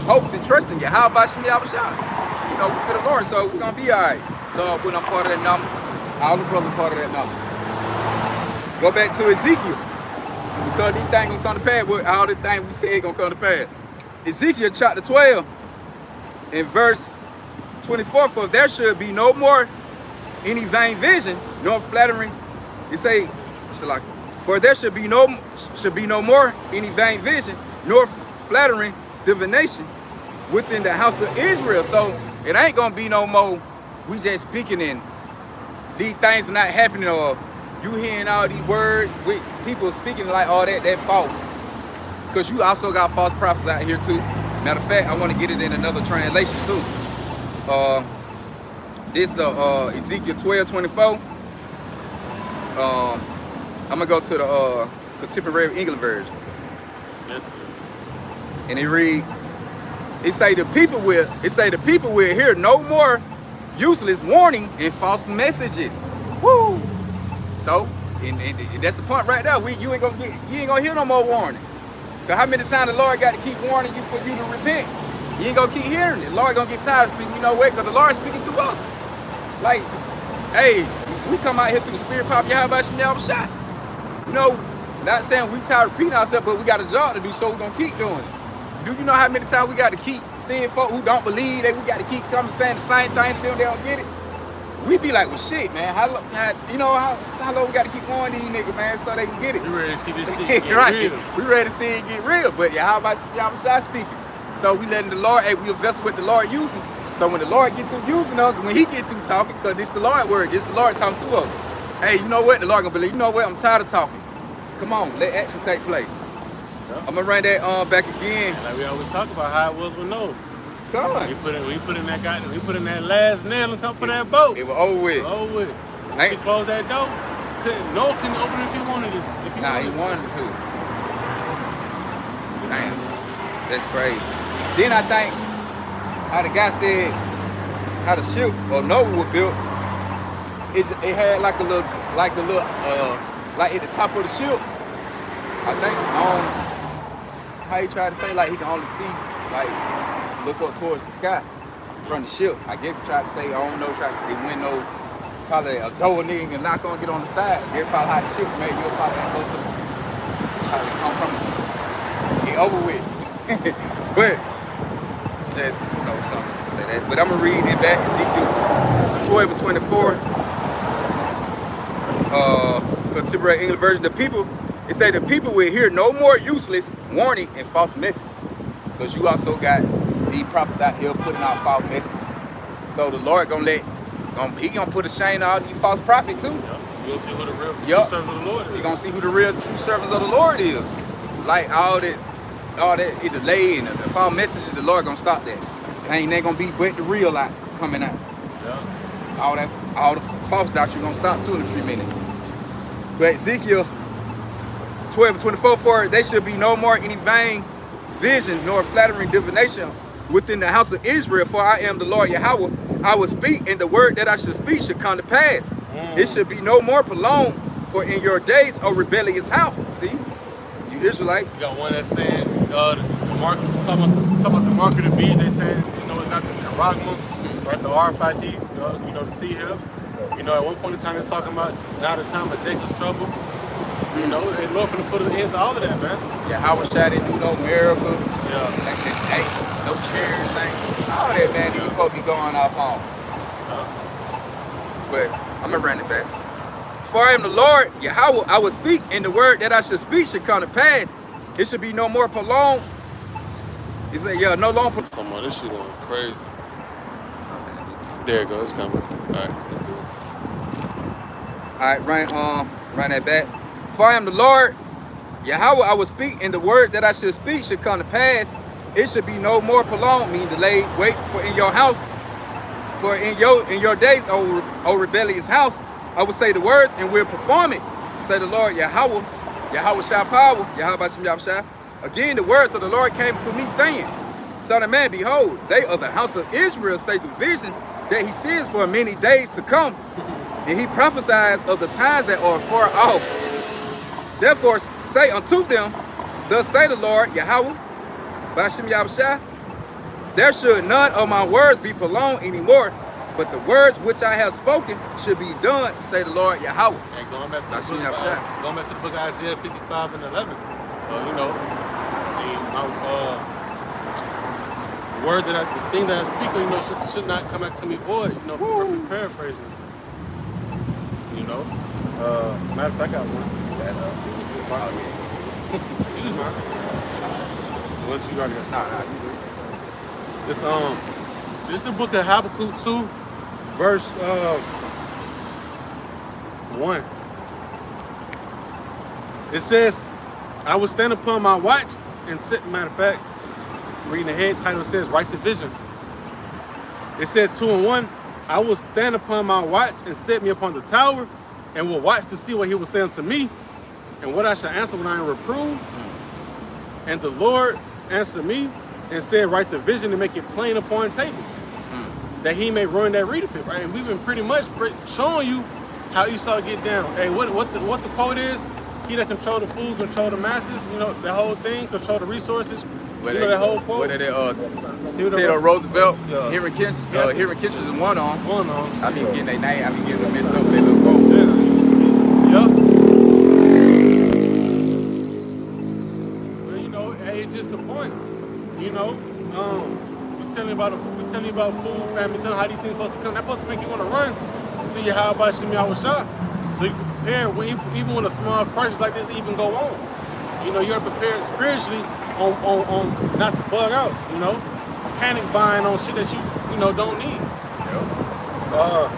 hope, and trust in Yahweh by Shemiyah Shah. You know, we fear the Lord, so we're gonna be all right. Lord, when I'm part of that number, all the brothers part of that number. Go back to Ezekiel. Because these things gonna come to pass. All the things we said gonna come to pass. Ezekiel chapter 12, in verse 24, for there should be no more any vain vision, nor flattering. It say, for there should be no more any vain vision, nor flattering divination within the house of Israel. So it ain't gonna be no more. We just speaking in these things are not happening, or you hearing all these words with people speaking like all that false. Because you also got false prophets out here too. Matter of fact, I want to get it in another translation too. This the Ezekiel 12:24. I'm gonna go to the contemporary English version. Yes, sir. And it say the people will hear no more useless warning and false messages. Woo! So, and that's the point right there. You ain't gonna hear no more warning. Cause how many times the Lord got to keep warning you for you to repent? You ain't gonna keep hearing it. The Lord gonna get tired of speaking. You know what? Cause the Lord is speaking through us. Like, hey, we come out here through the spirit power of Yahweh Shemiyah Shah. You know, not saying we tired of repeating ourselves, but we got a job to do, so we're gonna keep doing it. Do you know how many times we got to keep seeing folk who don't believe that we got to keep coming saying the same thing to them, they don't get it? We be like, well, shit, man, how long we got to keep going these niggas, man, so they can get it? We ready to see this shit get right. real. We ready to see it get real, but Yahweh Shah speaking. So we letting the Lord, hey, we a vessel with the Lord using. So when the Lord get through using us, when he get through talking, because this the Lord word, this the Lord talking through us. Hey, you know what? The Lord gonna believe, you know what? I'm tired of talking. Come on, let action take place. Yep. I'm gonna run that back again. Like we always talk about how it was with Noah. Come on. We put in that last nail or something for that boat. It was over with. Over with. Once he closed that door, Noah couldn't open it if he wanted it. He wanted to. Damn, that's crazy. Then I think how the guy said how the ship or Noah was built. It had like a little like at the top of the ship. I think how he tried to say like he can only see like look up towards the sky from the ship. I guess he tried to say, I don't know, tried to say window, probably a door nigga and not gonna get on the side. That's probably how the ship made. You'll probably go to the probably come from it. He over with. But that know something to say that. But I'm gonna read it back. Ezekiel 12 and 24. Contemporary English version. The people, it say the people will hear no more useless warning and false messages. Because you also got these prophets out here putting out false messages. So the Lord he gonna put a shame on all these false prophets too. Yep. You'll see who the real true Yup. servant of the Lord is. You're gonna see who the real true servants of the Lord is. Like all that delay and the false messages, the Lord gonna stop that. Ain't they gonna be but the real light coming out. Yeah. All the false doctrine gonna stop too in a few minutes. But Ezekiel 12 and 24, for they should be no more any vain vision nor flattering divination within the house of Israel, for I am the Lord Yahweh. I will speak, and the word that I should speak should come to pass. It should be no more prolonged, for in your days, O rebellious house. See, you Israelite. You got one that's saying the mark, talking about the mark of the beast. They saying it's not the Ragma, right? The RFID, the C here. At one point in time they're talking about now the time of Jacob's trouble. And Lord gonna put an end to all of that, man. Yeah, how was shot didn't do no miracle. Yeah. Like no chairs, like all that, man. These folks be going off on. But I'm gonna run it back. For I am the Lord Yahweh, I will speak, and the word that I should speak should come to pass. It should be no more prolonged. He said, yeah, no longer. Come on, this shit going crazy. There it goes, it's coming. All right, run that back. For I am the Lord Yahweh, I will speak, and the word that I should speak should come to pass. It should be no more prolonged, meaning delayed. Wait, for in your house, for in your days, O rebellious house, I will say the words and will perform it. Say the Lord Yahweh, Yahweh shall power, Yahweh Shem Yahweh. Again, the words of the Lord came to me, saying, Son of man, behold, they of the house of Israel say the vision that he sees for many days to come, and he prophesies of the times that are far off. Therefore say unto them, thus say the Lord Yahweh, Bashim Yahweh, there should none of my words be prolonged anymore, but the words which I have spoken should be done, say the Lord Yahweh. And going back to the book of Isaiah 55 and 11, the thing that I speak, should not come back to me void. Perfect paraphrasing. Matter of fact, I got one. Use mine. Once you already got. This is the book of Habakkuk 2, verse 1. It says, I will stand upon my watch and sit. Matter of fact, reading the head title, says, write the vision. It says 2 and 1. I will stand upon my watch and set me upon the tower, and will watch to see what he will say unto me, and what I shall answer when I am reproved. And the Lord answered me and said, write the vision and make it plain upon tables, that he may run that readeth it, right? And we've been pretty much showing you how Esau get down. Hey, what the quote is? He that control the food, control the masses, the whole thing, control the resources. That whole quote? What are they, Theodore Roosevelt, yeah. Henry Kissinger is one on. I be getting their name, I be getting them mixed up with their little quote. Well, hey, it's just the point. We telling you about food, family, telling you how these things supposed to come. That's supposed to make you want to run to your how about Shemi Awashah. So you prepare even when a small crisis like this even go on. You're prepared spiritually on not to bug out, panic buying on shit that you don't need. But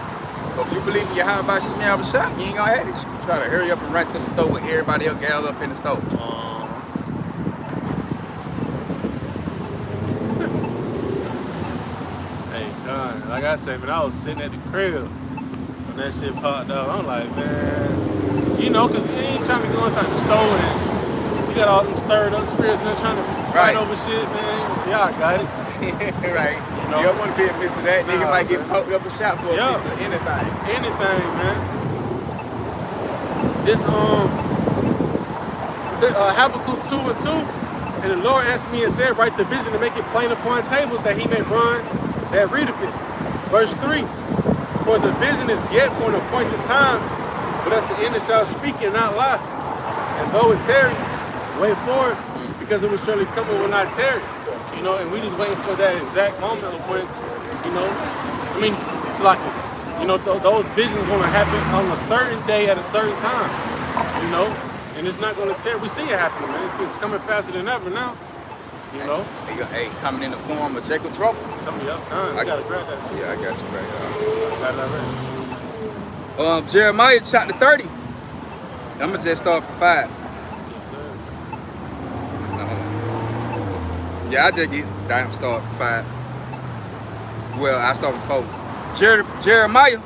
if you believe in your how about Shemi Awashah, you ain't gonna have this. You try to hurry up and run to the store with everybody else gathered up in the store. Like I said, man, I was sitting at the crib when that shit popped up. I'm like, man, because you ain't trying to go inside the store and you got all them stirred up spirits and they're trying to fight over shit, man. Y'all got it. Right. You don't want to be a Mr. That. Nigga might get poked up and shot for a piece of anything. Anything, man. This, Habakkuk 2 and 2, and the Lord answered me and said, write the vision to make it plain upon tables that he may run that readeth it. Verse 3, for the vision is yet for an appointed time, but at the end it shall speak and not lie. And though it tarry, wait for it, because it will surely come and will not tarry. You know, and we just waiting for that exact moment when, you know, I mean, it's like, you know, those visions gonna happen on a certain day at a certain time, you know, and it's not gonna tear. We see it happening, man. It's coming faster than ever now, you know. Hey, coming in the form of Jacob Trouble. Coming up, I gotta grab that too. Yeah, I got you right. Got that right. Jeremiah chapter 30. I'm gonna just start for 5. Yes, sir. No, hold on. Yeah, I just get down start for 5. Well, I start with 4. Jeremiah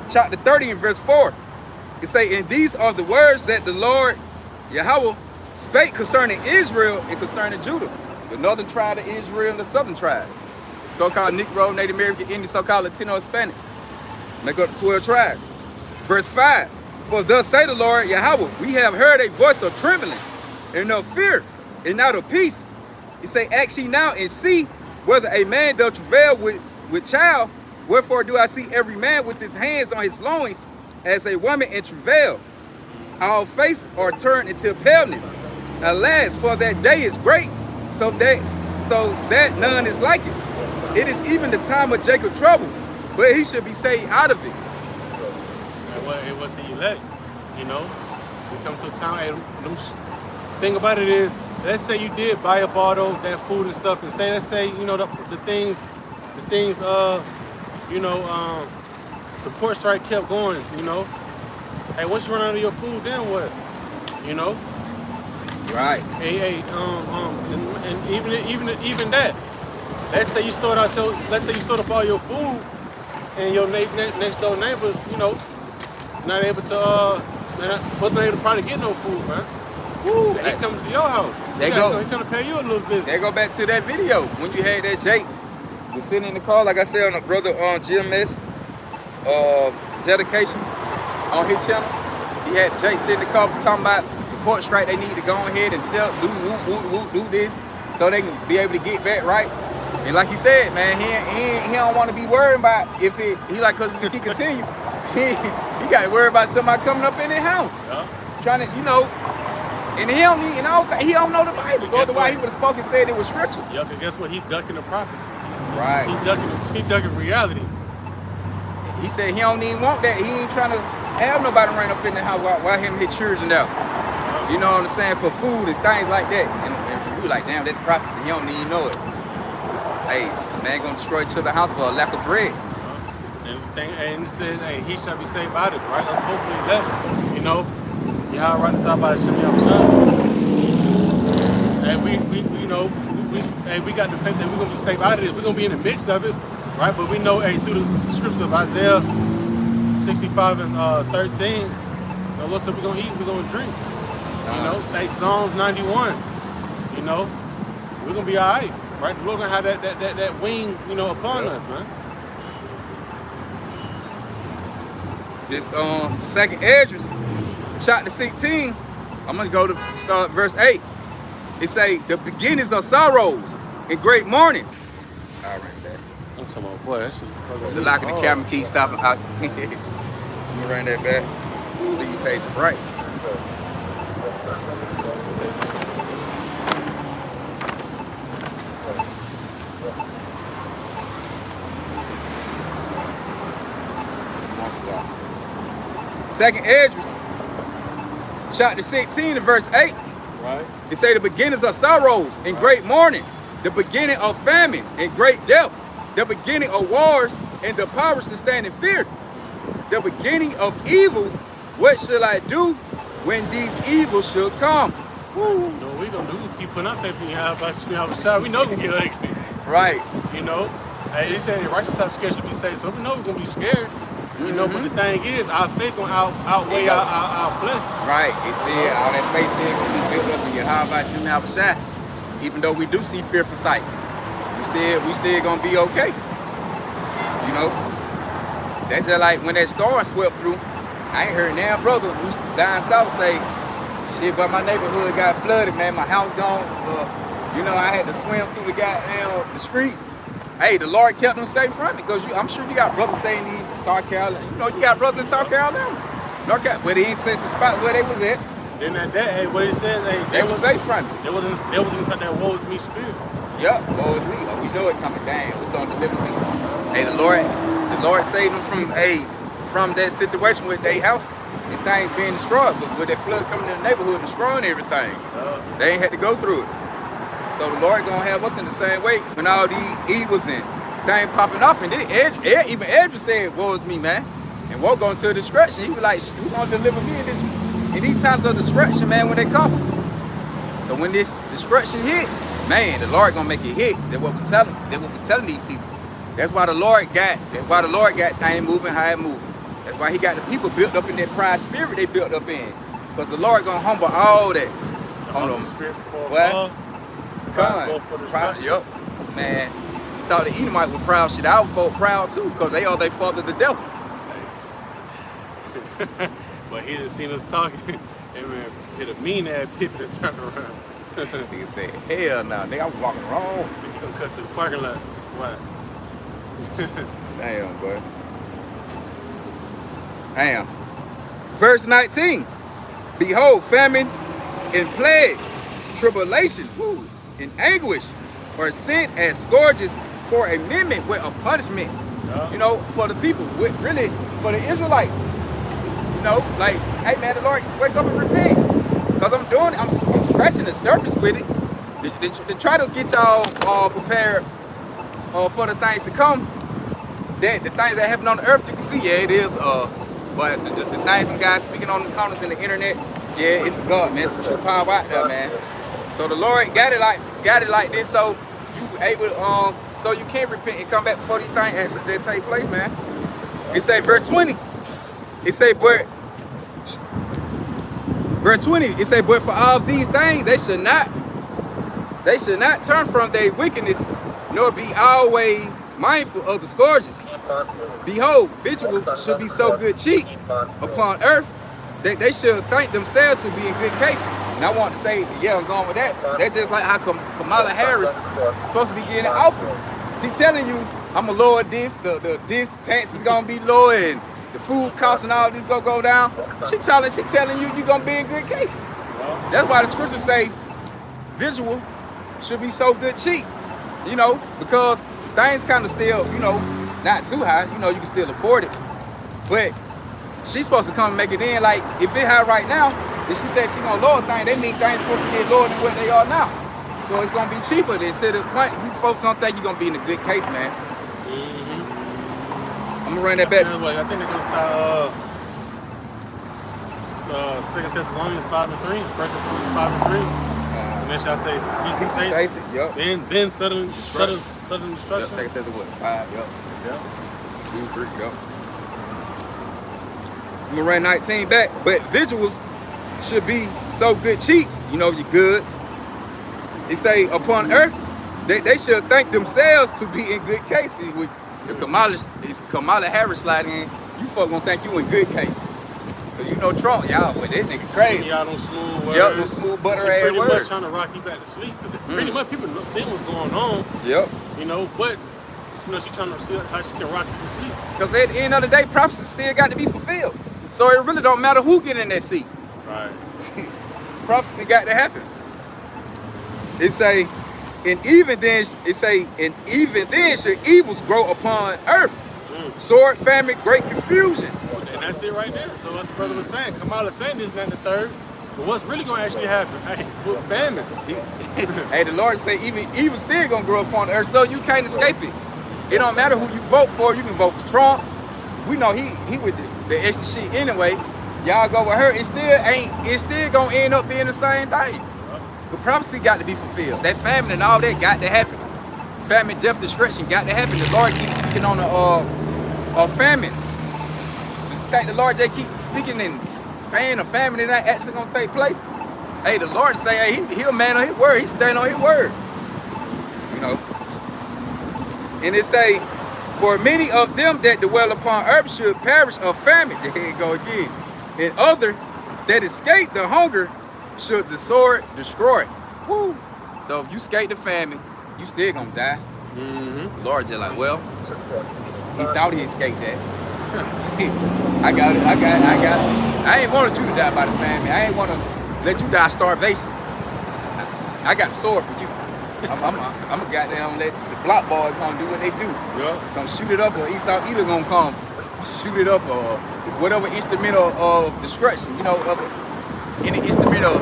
chapter 30 and verse 4. It say, and these are the words that the Lord Yahweh spake concerning Israel and concerning Judah, the northern tribe of Israel and the southern tribe, so-called Negro, Native American, Indian, so-called Latino, Hispanics. Make up the 12 tribes. Verse 5. For thus say the Lord Yahweh, we have heard a voice of trembling and of fear and not of peace. He say, ask ye now and see whether a man doth travail with child. Wherefore do I see every man with his hands on his loins as a woman in travail? Our faces are turned into paleness. Alas, for that day is great, so that none is like it. It is even the time of Jacob trouble, but he should be saved out of it. It was the elect, you know. We come to a time, thing about it is, let's say you did buy up all that food and stuff, and let's say, you know, the things, you know, the port strike kept going, you know. Hey, once you run out of your food, then what? You know? Right. Hey, and even that. Let's say you stored up all your food, and your next door neighbor, you know, not able to wasn't able to probably get no food, man. Woo, he coming to your house. He gonna pay you a little visit. They go back to that video when you had that Jake was sitting in the car, like I said, on the brother GMS dedication on his channel. He had Jake sitting in the car talking about the port strike. They need to go ahead and do this so they can be able to get back right. And like he said, man, he don't want to be worried about if he like, cause if he continue, he got to worry about somebody coming up in his house, trying to, you know. And he don't know the Bible. Otherwise, he would have spoken and said it was scripture. Yeah, because guess what? He ducking the prophecy. Right. He ducking reality. He said he don't even want that. He ain't trying to have nobody run up in the house while him and his children out. You know what I'm saying? For food and things like that. And we were like, damn, that's prophecy. He don't even know it. Hey, man gonna destroy each other's house for a lack of bread. And he said, hey, he shall be saved out of it, right? Let's hopefully let him, you know. Y'all right this out by Hashem Yahushua. And we got the faith that we're gonna be saved out of this. We're gonna be in the mix of it, right? But we know, hey, through the scriptures of Isaiah 65 and 13, you know, Lord said we're gonna eat, we're gonna drink. You know, like Psalms 91. You know, we're gonna be all right, right? We're gonna have that wing, you know, upon us, man. This second Esdras, chapter 16, I'm gonna go to start verse 8. It say, the beginnings of sorrows and great mourning. All right, back. I'm talking about, boy, that shit. So locking the camera keep stopping out. I'm gonna run that back. Leave your page right. Second Esdras, chapter 16 and verse 8. Right. It say the beginnings of sorrows and great mourning, the beginning of famine and great death, the beginning of wars and the powers to stand in fear, the beginning of evils. What shall I do when these evils shall come? Woo. You know what we gonna do? Keep putting out that thing out by shot. We know we can get ugly. Right. You know, hey, they said the righteous are scared to be saved, so we know we're gonna be scared. You know, but the thing is, our faith gonna outweigh our flesh. Right. It's still all that faith still gonna be built up in your heart by Shem Yahushua. Even though we do see fearful sights, we still gonna be okay. You know, that's just like when that storm swept through. I ain't heard now, brother, who's down south say, shit, but my neighborhood got flooded, man. My house gone. You know, I had to swim through the goddamn the street. Hey, the Lord kept them safe from it, because I'm sure you got brothers staying in South Carolina. You know, you got brothers in South Carolina. North Carolina, but they ain't touched the spot where they was at. Then at that, hey, what he said, hey, they was safe from it. They wasn't inside that woe is me spirit. Yup, woe is me. Oh, we know it coming down. We're gonna deliver me. Hey, the Lord saved them from that situation with their house and things being destroyed. But with that flood coming in the neighborhood, destroying everything, they ain't had to go through it. So the Lord gonna have us in the same way when all these evils and things popping off. And then even Edris said, "Woe is me, man." And woe going to a destruction. He was like, "Who gonna deliver me in these times of destruction, man? When they come." So when this destruction hit, man, the Lord gonna make it hit. That's what we're telling. That's what we're telling these people. That's why the Lord got things moving how it moving. That's why he got the people built up in that pride spirit they built up in. Because the Lord gonna humble all that on them. Spirit before What? Pride for the Proud, yup. Man, he thought the Edomite was proud shit. Our folk proud too, because they are their father the devil. But he didn't see us talking. And man, hit a mean ass pit and turned around. Nigga said, hell no, nigga, I was walking wrong. You gonna cut through the parking lot. What? Damn, boy. Damn. Verse 19. Behold, famine and plagues, tribulation, and anguish are sent as scourges for a mimic with a punishment. You know, for the people, really, for the Israelite. You know, like, hey man, the Lord, wake up and repent. Because I'm doing it, I'm scratching the surface with it. To try to get y'all prepared for the things to come. The things that happen on the earth, you can see, yeah, it is. But the things some guys speaking on the comments in the internet, yeah, it's a God, man. It's a true power out there, man. So the Lord got it like this, so you able, so you can repent and come back before these things actually take place, man. It say verse 20. It say, but verse 20. It say, but for all these things they should not turn from their wickedness, nor be always mindful of the scourges. Behold, victuals should be so good cheap upon earth that they should think themselves to be in good case. And I want to say, yeah, I'm going with that. That's just like how Kamala Harris is supposed to be getting office. She telling you, I'm gonna lower this, this tax is gonna be lower, and the food costs and all this gonna go down. She telling you you're gonna be in good case. That's why the scriptures say visual should be so good cheap. You know, because things kind of still, you know, not too high. You know, you can still afford it. But she's supposed to come and make it in. Like, if it high right now, if she said she gonna lower things, they mean things supposed to get lower than what they are now. So it's gonna be cheaper than to the point you folks don't think you're gonna be in a good case, man. I'm gonna run that back. I think it goes 2 Thessalonians 5:3, 1 Thessalonians 5:3. And then shall say, he safety. Yup. Then sudden destruction. Yep, 2 Thessalonians 5, yup. Yep. 2, 3, yup. I'm gonna run 19 back, but visuals should be so good cheaps, you know, your goods. It say upon earth, they should think themselves to be in good case. If Kamala Harris sliding in, you folks gonna think you in good case. Cause you know Trump, y'all, but this nigga crazy. Y'all don't smooth words. Yep, no smooth butter ass pretty words. much trying to rock you back to sleep. Cause pretty much people seeing what's going on. Yep. You know, but you know, she trying to see how she can rock you to sleep. Cause at the end of the day, prophecy still got to be fulfilled. So it really don't matter who get in that seat. Right. Prophecy got to happen. It say, and even then should evils grow upon earth. Sword, famine, great confusion. And that's it right there. So what the brother was saying, Kamala saying this, that, and the third. But what's really gonna actually happen? Hey, famine. Hey, the Lord say even evil still gonna grow upon the earth, so you can't escape it. It don't matter who you vote for. You can vote for Trump. We know he with the extra shit anyway. Y'all go with her. It's still gonna end up being the same thing. The prophecy got to be fulfilled. That famine and all that got to happen. Famine, death, destruction got to happen. The Lord keeps speaking on a famine. You think the Lord just keep speaking and saying a famine is not actually gonna take place? Hey, the Lord say, hey, he a man on his word. He stand on his word. You know. And it say, for many of them that dwell upon earth should perish of famine. There you go again. And other that escape the hunger should the sword destroy. Woo! So if you escape the famine, you still gonna die. The Lord just like, well, he thought he escaped that. I got it. I ain't wanted you to die by the famine. I ain't want to let you die of starvation. I got a sword for you. I'm a goddamn let the block boys come do what they do. Yeah. Come shoot it up, or Esau either gonna come shoot it up, or whatever instrumental of destruction, of any instrumental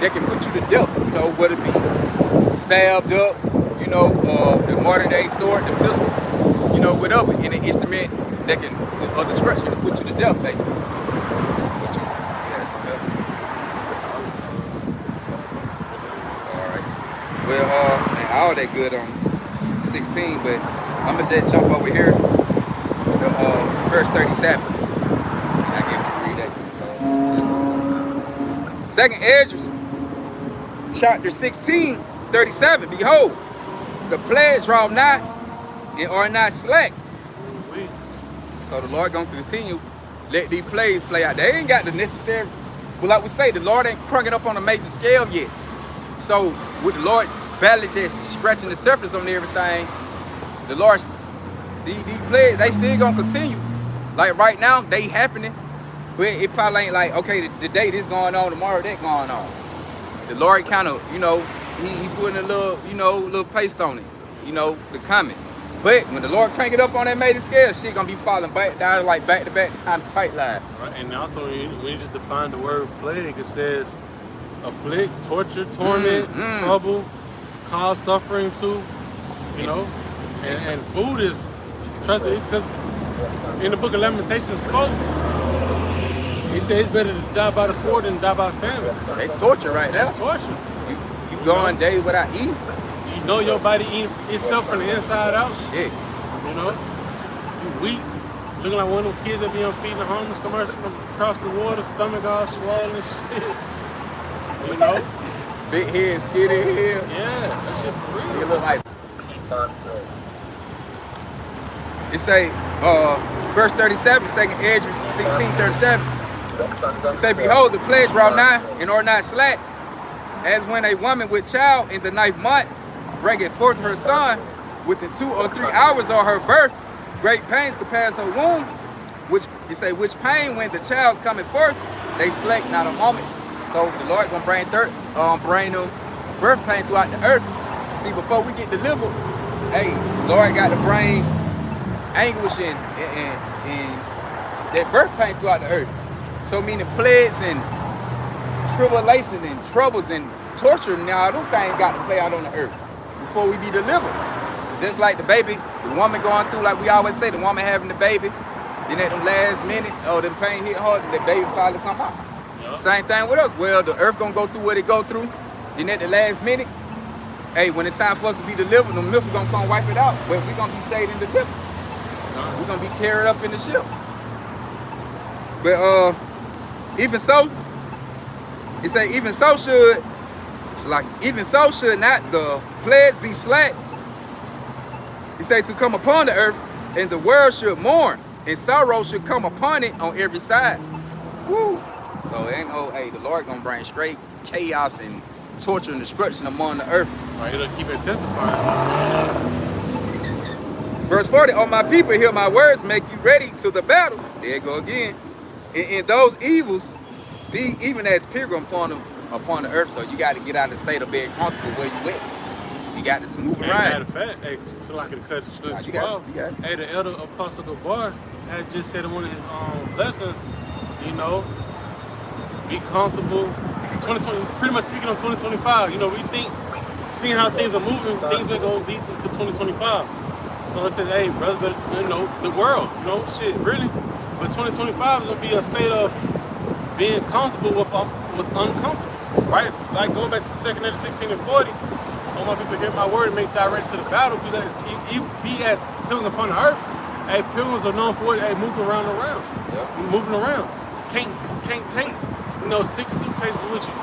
that can put you to death, whether it be stabbed up, the modern day sword, the pistol, whatever, any instrument that can, of destruction to put you to death, basically. Yes. All right. Well, ain't all that good on 16, but I'm gonna just jump over here to verse 37. I can read that. Second Esdras, chapter 16, 37. Behold, the plague draw nigh and are not slack. So the Lord gonna continue let these plays play out. They ain't got the necessary, but like we say, the Lord ain't crunk it up on a major scale yet. So with the Lord barely just scratching the surface on everything, the Lord, these plays, they still gonna continue. Like right now, they happening, but it probably ain't like, okay, today this going on, tomorrow that going on. The Lord kind of, he putting a little, little paste on it, the coming. But when the Lord crank it up on that major scale, shit gonna be falling back down like back to back behind the pipeline. Right, and also when you just define the word plague, it says afflict, torture, torment, trouble, cause suffering too, and food is, trust me, because in the book of Lamentations 4, he said it's better to die by the sword than to die by famine. They torture right now. That's torture. You going days without eating. You know your body eating itself from the inside out. Shit. You weak. Looking like one of them kids that be on feeding the homeless commercial from across the water, stomach all swollen and shit. Big head, skinny head. Yeah, that shit for real. It look like. It say, verse 37, second Esdras 16:37. It say, behold, the plague draw nigh and are not slack, as when a woman with child in the 9th month bringeth forth her son, within 2 or 3 hours of her birth, great pains compares her womb, which pain when the child's coming forth, they slack not a moment. So the Lord gonna bring them birth pain throughout the earth. See, before we get delivered, hey, Lord got to bring anguish and that birth pain throughout the earth. So meaning plagues and tribulation and troubles and torture, now those things got to play out on the earth before we be delivered. Just like the baby, the woman going through, like we always say, the woman having the baby, then at the last minute, the pain hit hard and the baby finally come out. Yep. Same thing with us. Well, the earth gonna go through what it go through, then at the last minute, hey, when it's time for us to be delivered, the missile gonna come wipe it out, but we gonna be saved and delivered. We're gonna be carried up in the ship. But even so, it say even so should not the plagues be slack. He say to come upon the earth, and the world should mourn, and sorrow should come upon it on every side. Woo! So ain't no, hey, the Lord gonna bring straight chaos and torture and destruction among the earth. Right, it'll keep intensifying. Verse 40, oh my people, hear my words, make you ready to the battle. There you go again. And those evils be even as pilgrim upon the earth. So you got to get out of the state of being comfortable where you at. You got to move around. Matter of fact, hey, so I can cut you off. Hey, the elder Apostle Gabar had just said in one of his lessons, be comfortable. 2020, pretty much speaking on 2025. We think, seeing how things are moving, things may go deep into 2025. So I said, hey, brother, the world, shit, really. But 2025 is gonna be a state of being comfortable with uncomfortable, right? Like going back to 2 Esdras 16 and 40. All my people hear my word and make direct to the battle. Be as pilgrims upon the earth. Hey, pilgrims are known for moving around. Yeah. Moving around. Can't take 6 suitcases with you.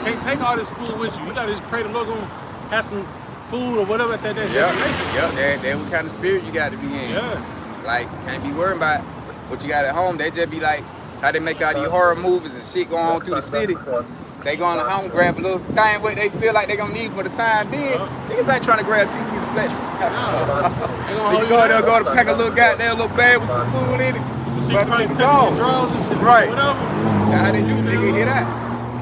Can't take all this food with you. You gotta just pray the Lord gonna have some food or whatever at that destination. Yeah, that what kind of spirit you got to be in. Yeah. Like, can't be worried about what you got at home. They just be like, how they make all these horror movies and shit going on through the city. They go on the home, grab a little thing what they feel like they gonna need for the time being. Niggas ain't trying to grab 2 pieces of flesh. You go there, go to pack a little goddamn little bag with some food in it. So you probably take your drawers and shit. Right. Whatever. That's how they do, nigga. Hear that?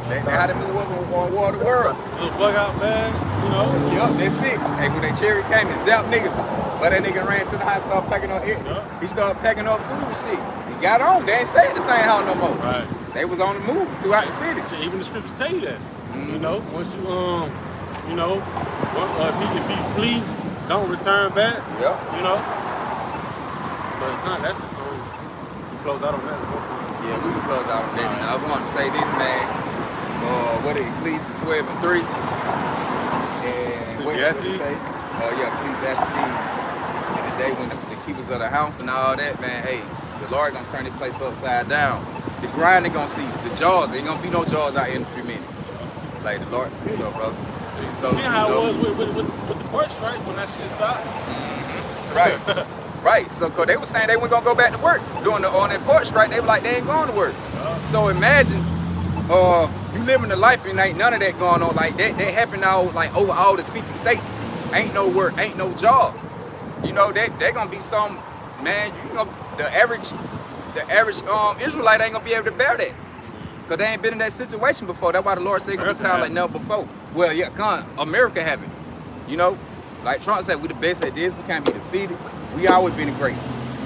That's how they move up on Water World. Little bug out bag. You know. Yup, that's it. Hey, when that cherry came and zapped niggas, but that nigga ran to the house, started packing up it. Yup. He started packing up food and shit. He got on. They ain't stayed at the same house no more. Right. They was on the move throughout the city. Shit, even the scriptures tell you that. Mhm. You know, once you you know, if he flee, don't return back. Yep. You know. But that's we close out on that. Yeah, we can close out on that. And I want to say this, man. What is Ecclesiastes 12 and 3? And what did it Ecclesiastes? say? Yeah, Ecclesiastes. In the day when the keepers of the house and all that, man, hey, the Lord gonna turn this place upside down. The grinding gonna cease. The jaws, ain't gonna be no jaws out here in a few minutes. Like the Lord. So, brother. So, see how you know, it was with the port strike when that shit stopped? Right. Right. So, cause they were saying they weren't gonna go back to work on that port strike. They were like, they ain't going to work. So imagine, you living the life and ain't none of that going on. Like that happened all like over all the 50 states. Ain't no work, ain't no job. You know that they gonna be some, man. You know the average Israelite ain't gonna be able to bear that. Cause they ain't been in that situation before. That's why the Lord said it's gonna be time like never before. Well, yeah, America haven't. You know, like Trump said, we the best at this. We can't be defeated. We always been great.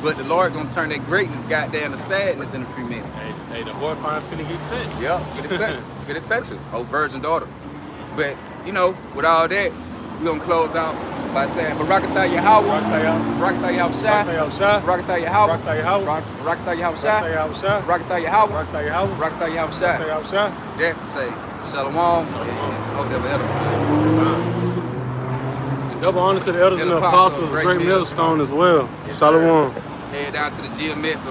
But the Lord gonna turn that greatness, goddamn, to sadness in a few minutes. Hey, the horrifying finna get touched. Yep, finna touch her, oh virgin daughter. But you know, with all that, we gonna close out by saying Barakatah Yahweh, Barakatah Yahushua, Barakatah Yahweh, Barakatah Yahushua, Barakatah Yahweh, Barakatah Yahushua. Definitely say Shalom and hope that we edify. Double honor to the elders and the apostles, a great millstone as well. Yes, Shalom. Head down to the GMS.